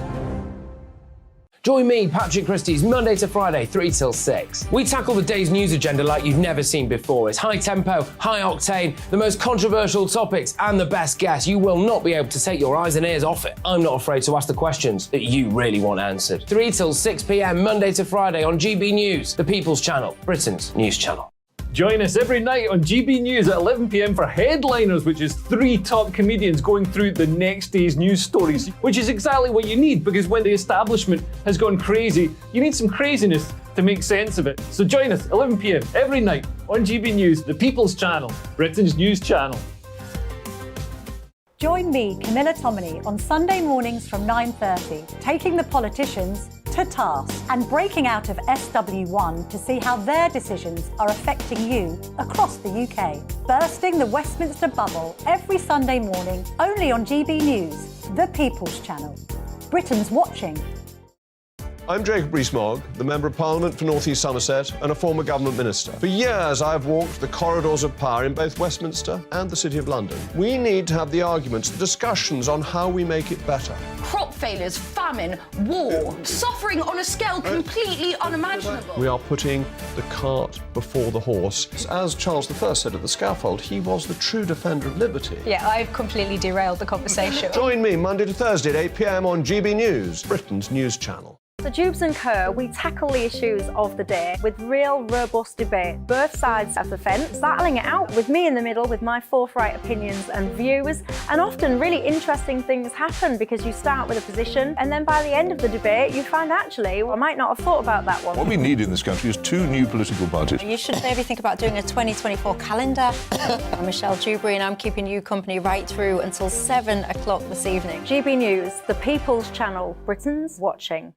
Join me, Patrick Christie's, Monday to Friday, 3 till 6. We tackle the day's news agenda like you've never seen before. It's high tempo, high octane, the most controversial topics, and the best guests. You will not be able to take your eyes and ears off it. I'm not afraid to ask the questions that you really want answered. 3 till 6 p.m, Monday to Friday on GB News, the People's Channel, Britain's news channel.
Join us every night on GB News at 11 p.m. for Headliners, which is 3 top comedians going through the next day's news stories, which is exactly what you need, because when the establishment has gone crazy, you need some craziness to make sense of it. So join us 11 p.m. every night on GB News, the People's Channel, Britain's news channel.
Join me, Camilla Tominey, on Sunday mornings from 9:30, taking the politicians to task and breaking out of SW1 to see how their decisions are affecting you across the UK. Bursting the Westminster bubble every Sunday morning, only on GB News, the People's Channel. Britain's watching.
I'm Jacob Rees-Mogg, the Member of Parliament for North East Somerset and a former government minister. For years, I've walked the corridors of power in both Westminster and the City of London. We need to have the arguments, the discussions on how we make it better.
Crop failures, famine, war, suffering on a scale completely unimaginable.
We are putting the cart before the horse. As Charles I said at the scaffold, he was the true defender of liberty.
Yeah, I've completely derailed the conversation.
Join me Monday to Thursday at 8 p.m. on GB News, Britain's news channel.
So Jubes and Kerr, we tackle the issues of the day with real, robust debate, both sides of the fence, battling it out with me in the middle with my forthright opinions and views. And often really interesting things happen because you start with a position and then by the end of the debate you find actually, well, I might not have thought about that one.
What we need in this country is 2 new political parties.
You should maybe think about doing a 2024 calendar. I'm Michelle Dewberry and I'm keeping you company right through until 7 o'clock this evening.
GB News, the People's Channel, Britain's watching.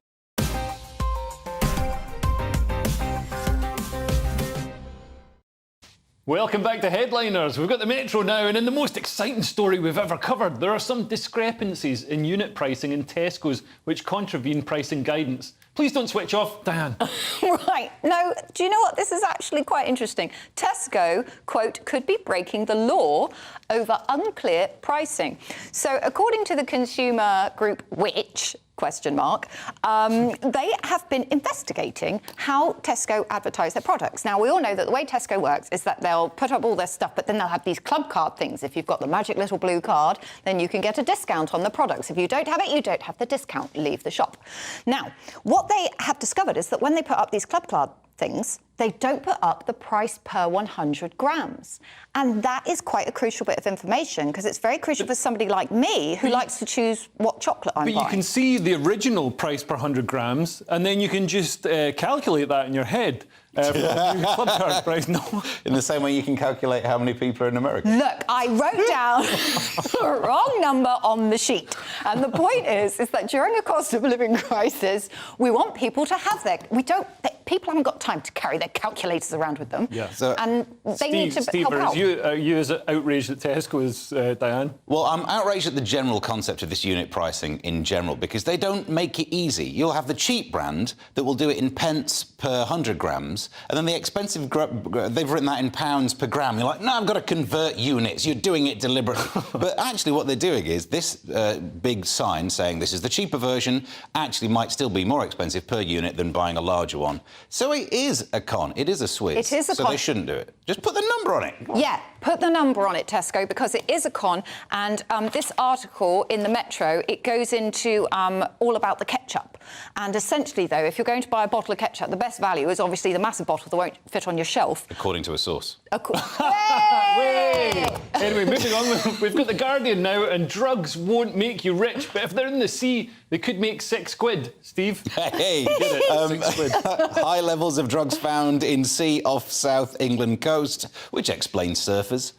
Welcome back to Headliners. We've got the Metro now, and in the most exciting story we've ever covered, there are some discrepancies in unit pricing in Tesco's which contravene pricing guidance. Please don't switch off, Diane.
Right. No, do you know what? This is actually quite interesting. Tesco, quote, could be breaking the law over unclear pricing. So according to the consumer group Which, question mark, they have been investigating how Tesco advertise their products. Now, we all know that the way Tesco works is that they'll put up all their stuff, but then they'll have these club card things. If you've got the magic little blue card, then you can get a discount on the products. If you don't have it, you don't have the discount. Leave the shop. Now, what they have discovered is that when they put up these club card things, they don't put up the price per 100 grams. And that is quite a crucial bit of information because it's very crucial for somebody like me who likes to choose what chocolate I'm buying.
But you can see the original price per 100 grams and then you can just calculate that in your head. Club card price, no.
In the same way you can calculate how many people are in America.
Look, I wrote down the wrong number on the sheet. And the point is that during a cost of living crisis, we want people to have people haven't got time to carry their calculators around with them.
Yeah.
And they need to help out.
Are you as outraged at Tesco's, Diane?
Well, I'm outraged at the general concept of this unit pricing in general because they don't make it easy. You'll have the cheap brand that will do it in pence per 100 grams, and then the expensive, they've written that in pounds per gram. You're like, no, I've got to convert units. You're doing it deliberately. But actually what they're doing is this big sign saying this is the cheaper version actually might still be more expensive per unit than buying a larger one. So it is a con. It is a swizz.
It is a
con. So they shouldn't do it. Just put the number on it.
Yeah, put the number on it, Tesco, because it is a con. And this article in the Metro, it goes into all about the ketchup. And essentially, though, if you're going to buy a bottle of ketchup, the best value is obviously the massive bottle that won't fit on your shelf.
According to a source.
Anyway, moving on, we've got The Guardian now, and drugs won't make you rich, but if they're in the sea, they could make £6. Steve?
Hey,
get it, 6 quid.
High levels of drugs found in sea off South England coast, which explains surfers.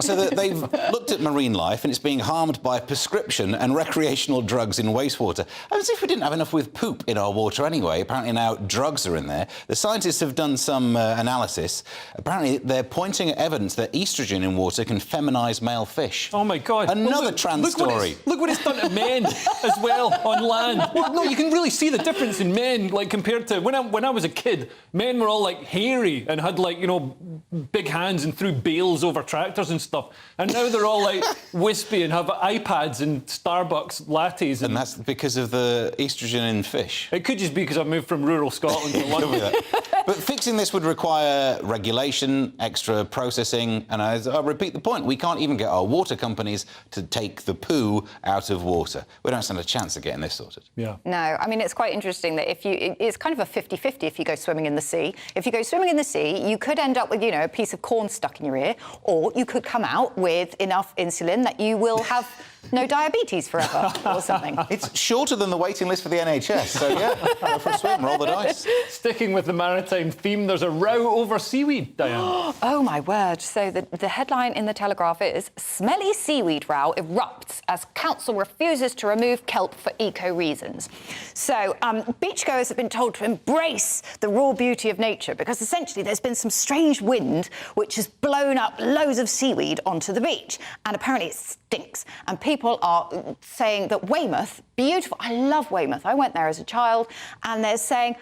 So that they've looked at marine life and it's being harmed by prescription and recreational drugs in wastewater. As if we didn't have enough with poop in our water anyway. Apparently now drugs are in there. The scientists have done some analysis. Apparently they're pointing at evidence that estrogen in water can feminise male fish.
Oh my God.
Another trans story.
Look what it's done to men as well on land. Well, no, you can really see the difference in men, like compared to when I was a kid. Men were all like hairy and had like, you know, big hands and threw bales over tractors and stuff. And now they're all like wispy and have iPads and Starbucks lattes.
And that's because of the estrogen in fish.
It could just be because I moved from rural Scotland to London.
But fixing this would require regulation, extra processing, and I'll repeat the point, we can't even get our water companies to take the poo out of water. We don't stand a chance of getting this sorted.
Yeah.
No, I mean, it's quite interesting that it's kind of a 50-50 if you go swimming in the sea. If you go swimming in the sea, you could end up with, you know, a piece of corn stuck in your ear, or you could come out with enough insulin that you will have no diabetes forever or something.
It's shorter than the waiting list for the NHS, so yeah, go for a swim, roll the dice.
Sticking with the maritime theme, there's a row over seaweed, Diane.
Oh, my word. So the headline in The Telegraph is, smelly seaweed row erupts as council refuses to remove kelp for eco reasons. So beachgoers have been told to embrace the raw beauty of nature because essentially there's been some strange wind which has blown up loads of seaweed onto the beach. And apparently it stinks. And people are saying that Weymouth, beautiful, I love Weymouth, I went there as a child, and they're saying,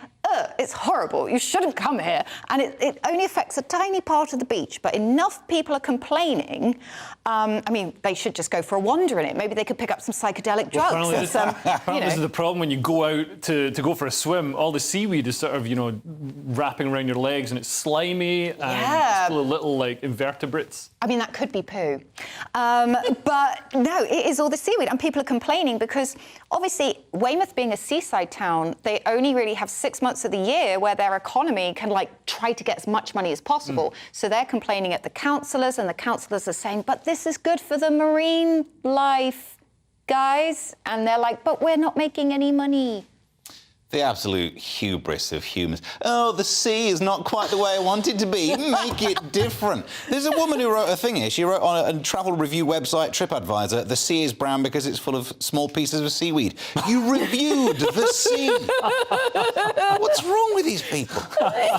it's horrible, you shouldn't come here. And it only affects a tiny part of the beach, but enough people are complaining. I mean, they should just go for a wander in it. Maybe they could pick up some psychedelic drugs.
Apparently this is the problem when you go out to go for a swim. All the seaweed is sort of, you know, wrapping around your legs, and it's slimy and it's full of little, like, invertebrates.
I mean, that could be poo. But no, it is all the seaweed. And people are complaining because, obviously, Weymouth being a seaside town, they only really have 6 months of the year where their economy can, like, try to get as much money as possible. So they're complaining at the councillors, and the councillors are saying, but this is good for the marine life, guys. And they're like, but we're not making any money.
The absolute hubris of humans. Oh, the sea is not quite the way I want it to be. Make it different. There's a woman who wrote a thing here. She wrote on a travel review website, TripAdvisor, the sea is brown because it's full of small pieces of seaweed. You reviewed the sea. What's wrong with these people?
I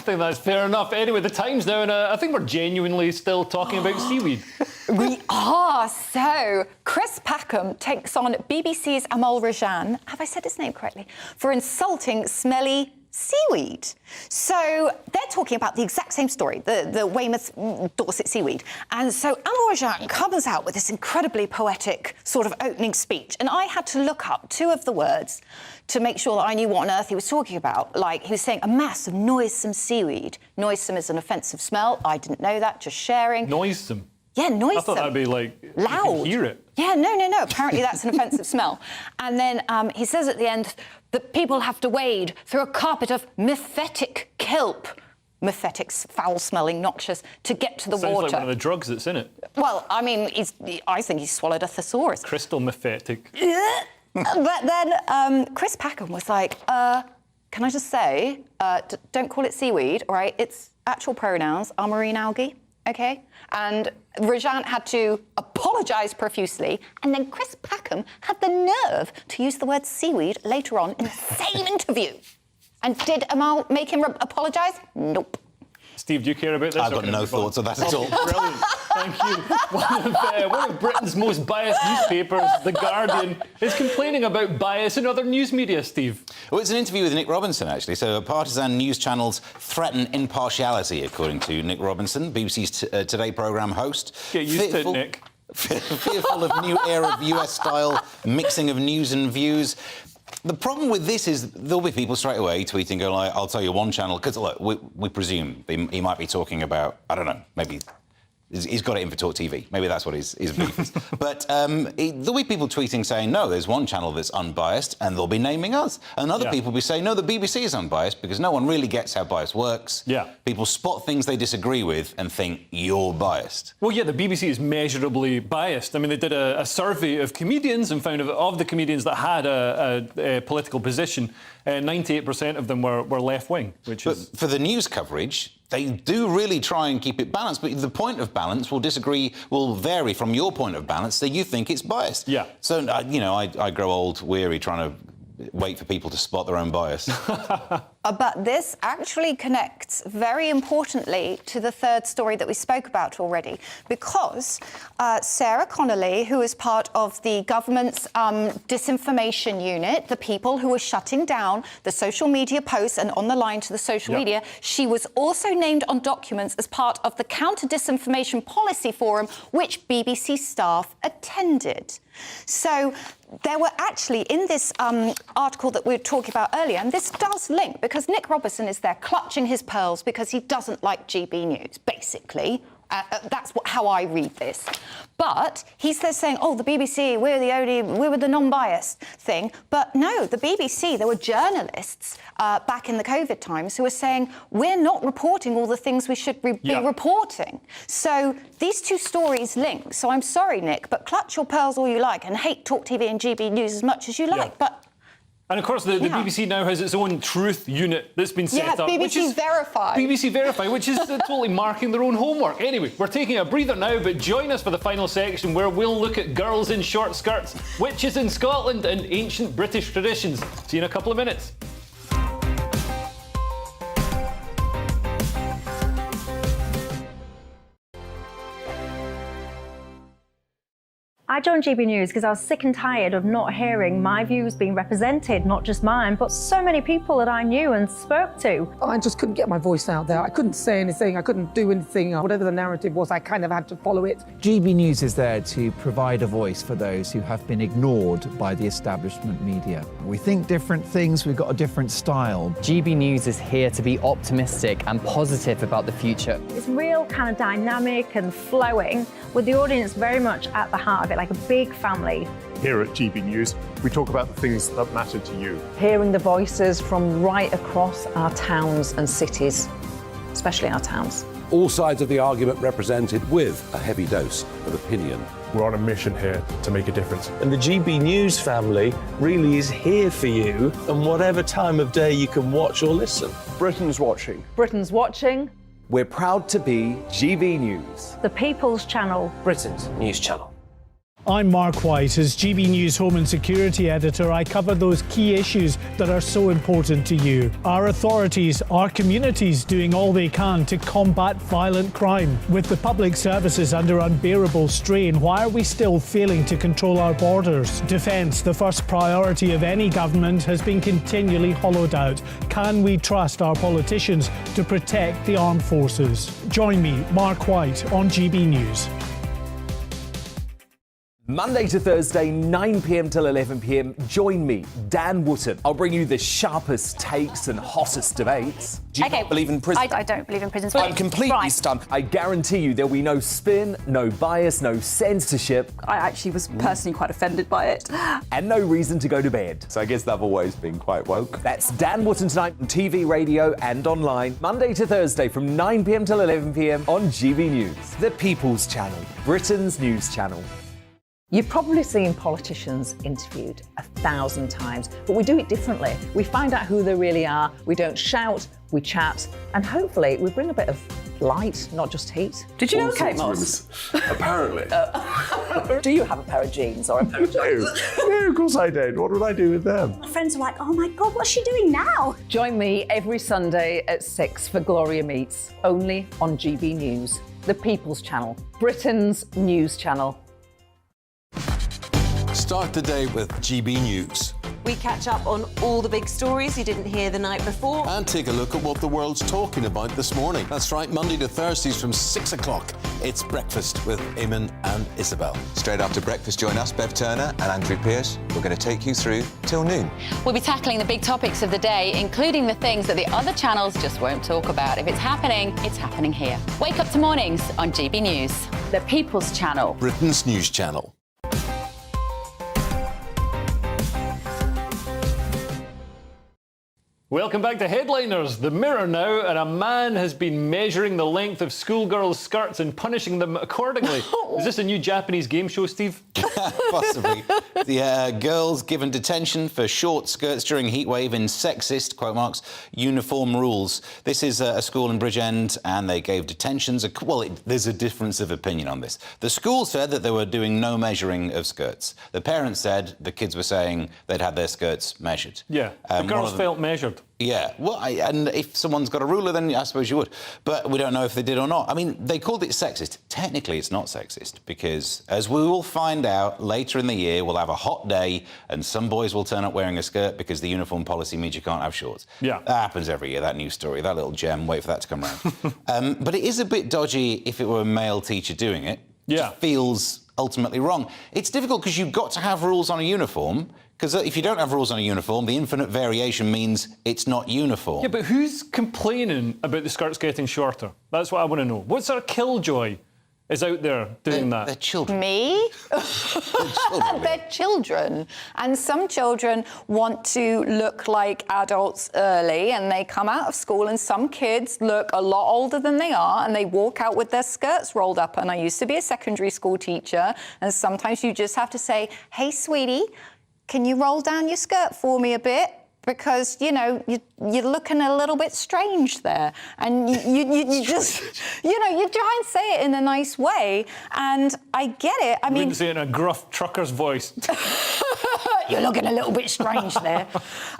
think that's fair enough. Anyway, the Times now, and I think we're genuinely still talking about seaweed.
We are. So, Chris Packham takes on BBC's Amal Rajan, have I said his name correctly, for insulting smelly seaweed. So they're talking about the exact same story, the Weymouth Dorset seaweed. And so Amal Rajan comes out with this incredibly poetic sort of opening speech. And I had to look up 2 of the words to make sure that I knew what on earth he was talking about. Like, he was saying a mass of noisome seaweed. Noisome is an offensive smell. I didn't know that, just sharing.
Noisome?
Yeah, noisome.
I thought that'd be like
loud.
You can hear it.
Yeah, no. Apparently that's an offensive smell. And then he says at the end that people have to wade through a carpet of mephetic kelp. Mephetic's foul-smelling, noxious, to get to the
Sounds
water.
like one of the drugs that's in it.
Well, I mean, I think he's swallowed a thesaurus.
Crystal mephetic.
But then Chris Packham was like, can I just say, don't call it seaweed, all right? Its actual pronouns are marine algae. OK? And Rajan had to apologise profusely, and then Chris Packham had the nerve to use the word seaweed later on in the same interview. And did Amal make him apologise? Nope.
Steve, do you care about this?
I've got no thoughts on that at all.
Brilliant. Thank you. One of Britain's most biased newspapers, The Guardian, is complaining about bias in other news media, Steve.
Well, it's an interview with Nick Robinson, actually. So partisan news channels threaten impartiality, according to Nick Robinson, BBC's Today programme host.
Get used to it, Nick.
Fearful of new era of US-style mixing of news and views. The problem with this is there'll be people straight away tweeting, going like, I'll tell you one channel, because look, we presume he might be talking about, I don't know, maybe he's got it in for Talk TV. Maybe that's what his beef is. But there'll be people tweeting saying, no, there's one channel that's unbiased, and they'll be naming us. And other people will be saying, no, the BBC is unbiased, because no one really gets how bias works.
Yeah.
People spot things they disagree with and think, you're biased.
Well, yeah, the BBC is measurably biased. I mean, they did a survey of comedians and found of the comedians that had a political position, 98% of them were left-wing, which is...
But for the news coverage, they do really try and keep it balanced, but the point of balance will vary from your point of balance, so you think it's biased.
Yeah.
So, you know, I grow old, weary, trying to wait for people to spot their own bias.
But this actually connects very importantly to the third story that we spoke about already, because Sarah Connolly, who is part of the government's disinformation unit, the people who were shutting down the social media posts and on the line to the social media, she was also named on documents as part of the Counter-Disinformation Policy Forum, which BBC staff attended. So there were actually, in this article that we were talking about earlier, and this does link, because Nick Robinson is there clutching his pearls because he doesn't like GB News, basically. That's how I read this. But he's there saying, oh, the BBC, we were the non-biased thing. But no, the BBC, there were journalists back in the COVID times who were saying, we're not reporting all the things we should be reporting. So these two stories link. So I'm sorry, Nick, but clutch your pearls all you like and hate Talk TV and GB News as much as you like. But
and of course, the BBC now has its own truth unit that's been set up.
BBC Verify.
BBC Verify, which is totally marking their own homework. Anyway, we're taking a breather now, but join us for the final section where we'll look at girls in short skirts, witches in Scotland, and ancient British traditions. See you in a couple of minutes.
I joined GB News because I was sick and tired of not hearing my views being represented, not just mine, but so many people that I knew and spoke to.
I just couldn't get my voice out there. I couldn't say anything. I couldn't do anything. Whatever the narrative was, I kind of had to follow it.
GB News is there to provide a voice for those who have been ignored by the establishment media. We think different things, we've got a different style.
GB News is here to be optimistic and positive about the future.
It's real kind of dynamic and flowing, with the audience very much at the heart of it, like a big family.
Here at GB News, we talk about the things that matter to you.
Hearing the voices from right across our towns and cities, especially our towns.
All sides of the argument represented with a heavy dose of opinion.
We're on a mission here to make a difference.
And the GB News family really is here for you, and whatever time of day you can watch or listen.
Britain's watching.
Britain's watching.
We're proud to be GB News,
The People's Channel.
Britain's news channel.
I'm Mark White. As GB News Home and Security Editor, I cover those key issues that are so important to you. Our authorities, our communities doing all they can to combat violent crime. With the public services under unbearable strain, why are we still failing to control our borders? Defence, the first priority of any government, has been continually hollowed out. Can we trust our politicians to protect the armed forces? Join me, Mark White, on GB News.
Monday to Thursday, 9 p.m. till 11 p.m. Join me, Dan Wootton. I'll bring you the sharpest takes and hottest debates.
Do you not believe in prison?
I don't believe in prisons.
I'm completely stunned. I guarantee you there'll be no spin, no bias, no censorship.
I actually was personally quite offended by it.
And no reason to go to bed.
So I guess they've always been quite woke.
That's Dan Wootton tonight on TV, radio and online. Monday to Thursday from 9 p.m. till 11 p.m. on GB News. The People's Channel, Britain's news channel.
You've probably seen politicians interviewed 1,000 times, but we do it differently. We find out who they really are, we don't shout, we chat, and hopefully we bring a bit of light, not just heat.
Did you know Kate Moss?
Apparently.
Do you have a pair of jeans or a pair of jeans?
No, of course I don't. What would I do with them?
My friends are like, oh my God, what's she doing now?
Join me every Sunday at 6 for Gloria Meets, only on GB News, the People's Channel, Britain's news channel.
Start the day with GB News.
We catch up on all the big stories you didn't hear the night before.
And take a look at what the world's talking about this morning. That's right, Monday to Thursdays from 6 o'clock. It's Breakfast with Eamon and Isabel.
Straight after breakfast, join us, Bev Turner and Andrew Pearce. We're going to take you through till noon.
We'll be tackling the big topics of the day, including the things that the other channels just won't talk about. If it's happening here. Wake up to mornings on GB News, the People's Channel.
Britain's news channel.
Welcome back to Headliners. The Mirror now, and a man has been measuring the length of schoolgirls' skirts and punishing them accordingly. Is this a new Japanese game show, Steve?
Possibly. The girls given detention for short skirts during heatwave in sexist, quote marks, uniform rules. This is a school in Bridgend, and they gave detentions. There's a difference of opinion on this. The school said that they were doing no measuring of skirts. The parents said the kids were saying they'd had their skirts measured.
Yeah, the girls felt measured.
Yeah, well, and if someone's got a ruler, then I suppose you would. But we don't know if they did or not. I mean, they called it sexist. Technically, it's not sexist because, as we will find out later in the year, we'll have a hot day and some boys will turn up wearing a skirt because the uniform policy means you can't have shorts.
Yeah.
That happens every year, that news story, that little gem, wait for that to come around. But it is a bit dodgy if it were a male teacher doing it.
Yeah.
It feels ultimately wrong. It's difficult because you've got to have rules on a uniform. Because if you don't have rules on a uniform, the infinite variation means it's not uniform.
Yeah, but who's complaining about the skirts getting shorter? That's what I want to know. What sort of killjoy is out there doing that?
They're children.
Me? They're children. And some children want to look like adults early, and they come out of school, and some kids look a lot older than they are, and they walk out with their skirts rolled up. And I used to be a secondary school teacher, and sometimes you just have to say, hey, sweetie, can you roll down your skirt for me a bit? Because, you know, you're looking a little bit strange there. And you just, you know, you try and say it in a nice way. And I get it. I mean...
wouldn't say it in a gruff trucker's voice.
You're looking a little bit strange there.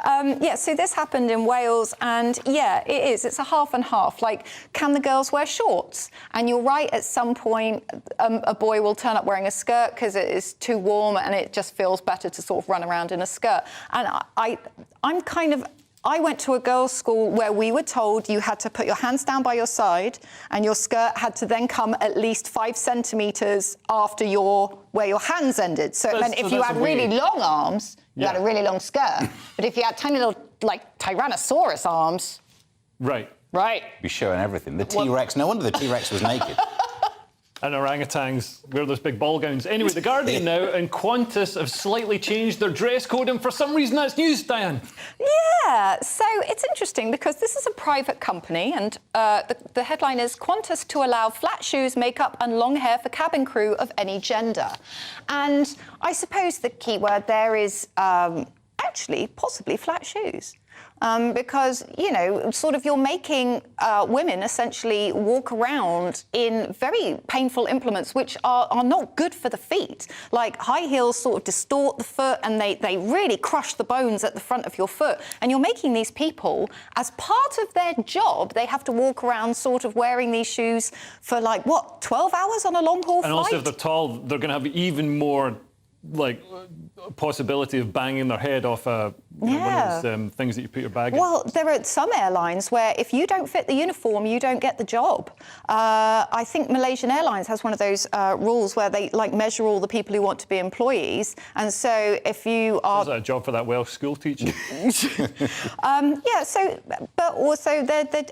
Yeah, so this happened in Wales. And, yeah, it is. It's a half and half. Like, can the girls wear shorts? And you're right, at some point, a boy will turn up wearing a skirt because it is too warm and it just feels better to sort of run around in a skirt. And I went to a girls' school where we were told you had to put your hands down by your side and your skirt had to then come at least 5 centimetres after where your hands ended. So it meant if you had really long arms, you had a really long skirt. But if you had tiny little, like, Tyrannosaurus arms...
Right.
You're showing everything. The T-Rex, no wonder the T-Rex was naked.
And orangutans wear those big ball gowns. Anyway, The Guardian now and Qantas have slightly changed their dress code, and for some reason that's news, Diane.
Yeah, so it's interesting because this is a private company, and the headline is Qantas to allow flat shoes, makeup and long hair for cabin crew of any gender. And I suppose the key word there is actually possibly flat shoes. Because, you know, sort of you're making women essentially walk around in very painful implements which are not good for the feet. Like high heels sort of distort the foot and they really crush the bones at the front of your foot. And you're making these people, as part of their job, they have to walk around sort of wearing these shoes for like, what, 12 hours on a long-haul flight?
And also if they're tall, they're going to have even more possibility of banging their head off one of those things that you put your bag in.
Well, there are some airlines where if you don't fit the uniform, you don't get the job. I think Malaysian Airlines has one of those rules where they measure all the people who want to be employees, and so if you are...
Is that a job for that Welsh school teacher?
But also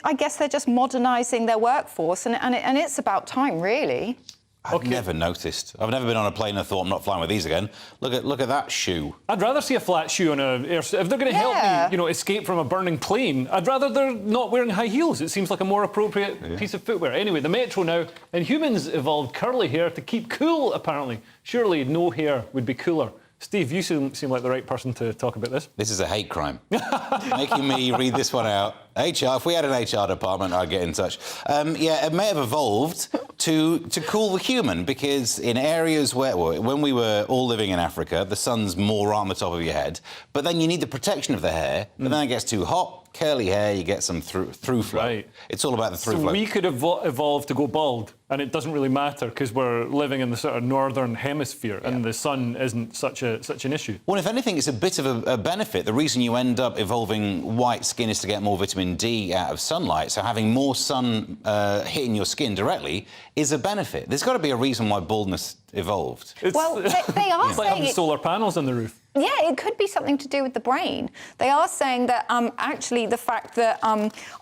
I guess they're just modernising their workforce, and it's about time, really.
I've never noticed. I've never been on a plane and thought I'm not flying with these again. Look at that shoe.
I'd rather see a flat shoe on a air. If they're going to help me, escape from a burning plane, I'd rather they're not wearing high heels. It seems like a more appropriate piece of footwear. Anyway, the Metro now, and humans evolved curly hair to keep cool, apparently. Surely no hair would be cooler. Steve, you seem like the right person to talk about this.
This is a hate crime. Making me read this one out. HR, if we had an HR department, I'd get in touch. It may have evolved to cool the human, because in areas where, when we were all living in Africa, the sun's more on the top of your head, but then you need the protection of the hair, but then it gets too hot, curly hair, you get some through flow. Right. It's all about the through flow.
So we could evolve to go bald, and it doesn't really matter because we're living in the sort of northern hemisphere and the sun isn't such an issue.
Well, if anything, it's a bit of a benefit. The reason you end up evolving white skin is to get more vitamin D out of sunlight, so having more sun hitting your skin directly is a benefit. There's got to be a reason why baldness evolved.
Well, they are
it's like having solar panels on the roof.
Yeah, it could be something to do with the brain. They are saying that actually the fact that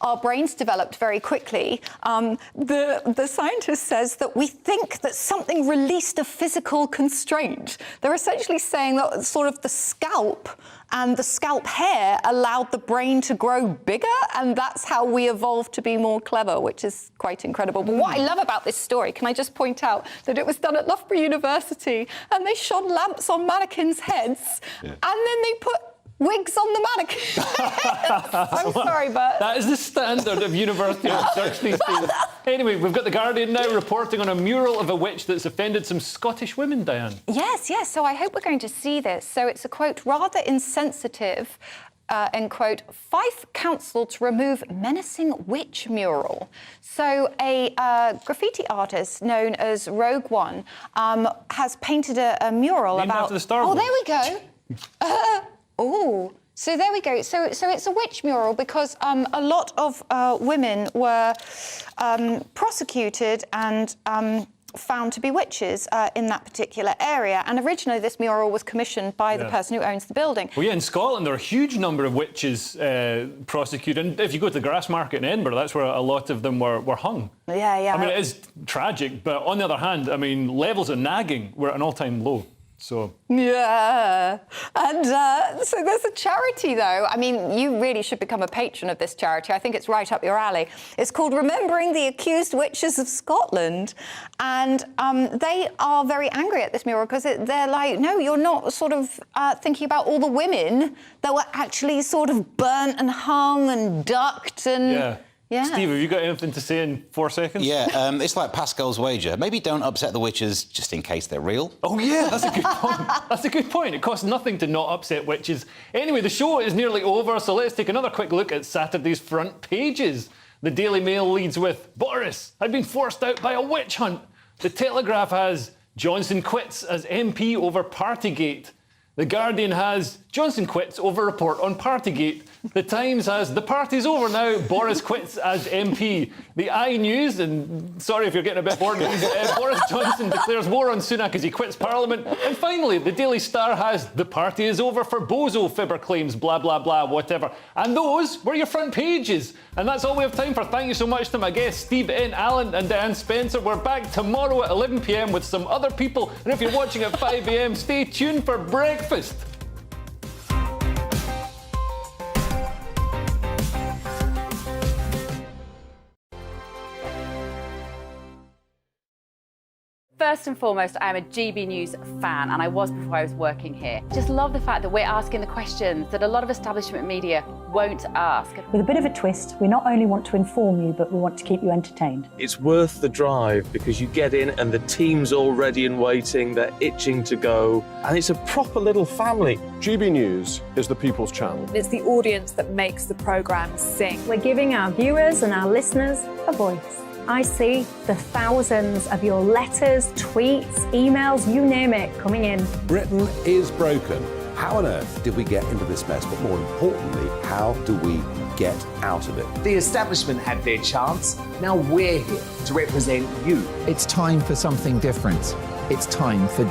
our brains developed very quickly, the scientist says that we think that something released a physical constraint. They're essentially saying that sort of the scalp and the scalp hair allowed the brain to grow bigger, and that's how we evolved to be more clever, which is quite incredible. But what I love about this story, can I just point out that it was done at Loughborough University, and they shone lamps on mannequins' heads, and then they put wigs on the mannequins' heads. I'm sorry, but...
That is the standard of university research these days. Anyway, we've got The Guardian now reporting on a mural of a witch that's offended some Scottish women, Diane.
Yes, so I hope we're going to see this. So it's a, quote, rather insensitive, end quote, Fife Council to remove menacing witch mural. So a graffiti artist known as Rogue One has painted a mural
named
about...
after the Star
Wars.
Oh,
there we go. So there we go. So it's a witch mural because a lot of women were prosecuted and found to be witches in that particular area. And originally this mural was commissioned by the person who owns the building.
Well, in Scotland there are a huge number of witches prosecuted. And if you go to the Grassmarket in Edinburgh, that's where a lot of them were hung.
Yeah.
I mean, it is tragic, but on the other hand, I mean, levels of nagging were at an all-time low. So...
Yeah. And so there's a charity, though. I mean, you really should become a patron of this charity. I think it's right up your alley. It's called Remembering the Accused Witches of Scotland. And they are very angry at this mural because they're like, no, you're not sort of thinking about all the women that were actually sort of burnt and hung and ducked and...
Yeah. Steve, have you got anything to say in 4 seconds?
Yeah, it's like Pascal's wager. Maybe don't upset the witches just in case they're real.
Oh, yeah, that's a good point. That's a good point. It costs nothing to not upset witches. Anyway, the show is nearly over, so let's take another quick look at Saturday's front pages. The Daily Mail leads with Boris had been forced out by a witch hunt. The Telegraph has Johnson quits as MP over Partygate. The Guardian has Johnson quits over report on Partygate. The Times has the party's over now, Boris quits as MP. The iNews, and sorry if you're getting a bit bored, Boris Johnson declares war on Sunak as he quits Parliament. And finally, the Daily Star has the party is over for Bozo, Fibber claims, blah, blah, blah, whatever. And those were your front pages. And that's all we have time for. Thank you so much to my guests, Steve N. Allen and Diane Spencer. We're back tomorrow at 11 p.m. with some other people. And if you're watching at 5 a.m, stay tuned for breakfast.
First and foremost, I am a GB News fan, and I was before I was working here. Just love the fact that we're asking the questions that a lot of establishment media won't ask.
With a bit of a twist, we not only want to inform you, but we want to keep you entertained.
It's worth the drive because you get in and the team's all ready and waiting, they're itching to go, and it's a proper little family.
GB News is the people's channel.
It's the audience that makes the programme sing.
We're giving our viewers and our listeners a voice. I see the thousands of your letters, tweets, emails, you name it, coming in.
Britain is broken. How on earth did we get into this mess? But more importantly, how do we get out of it?
The establishment had their chance. Now we're here to represent you.
It's time for something different. It's time for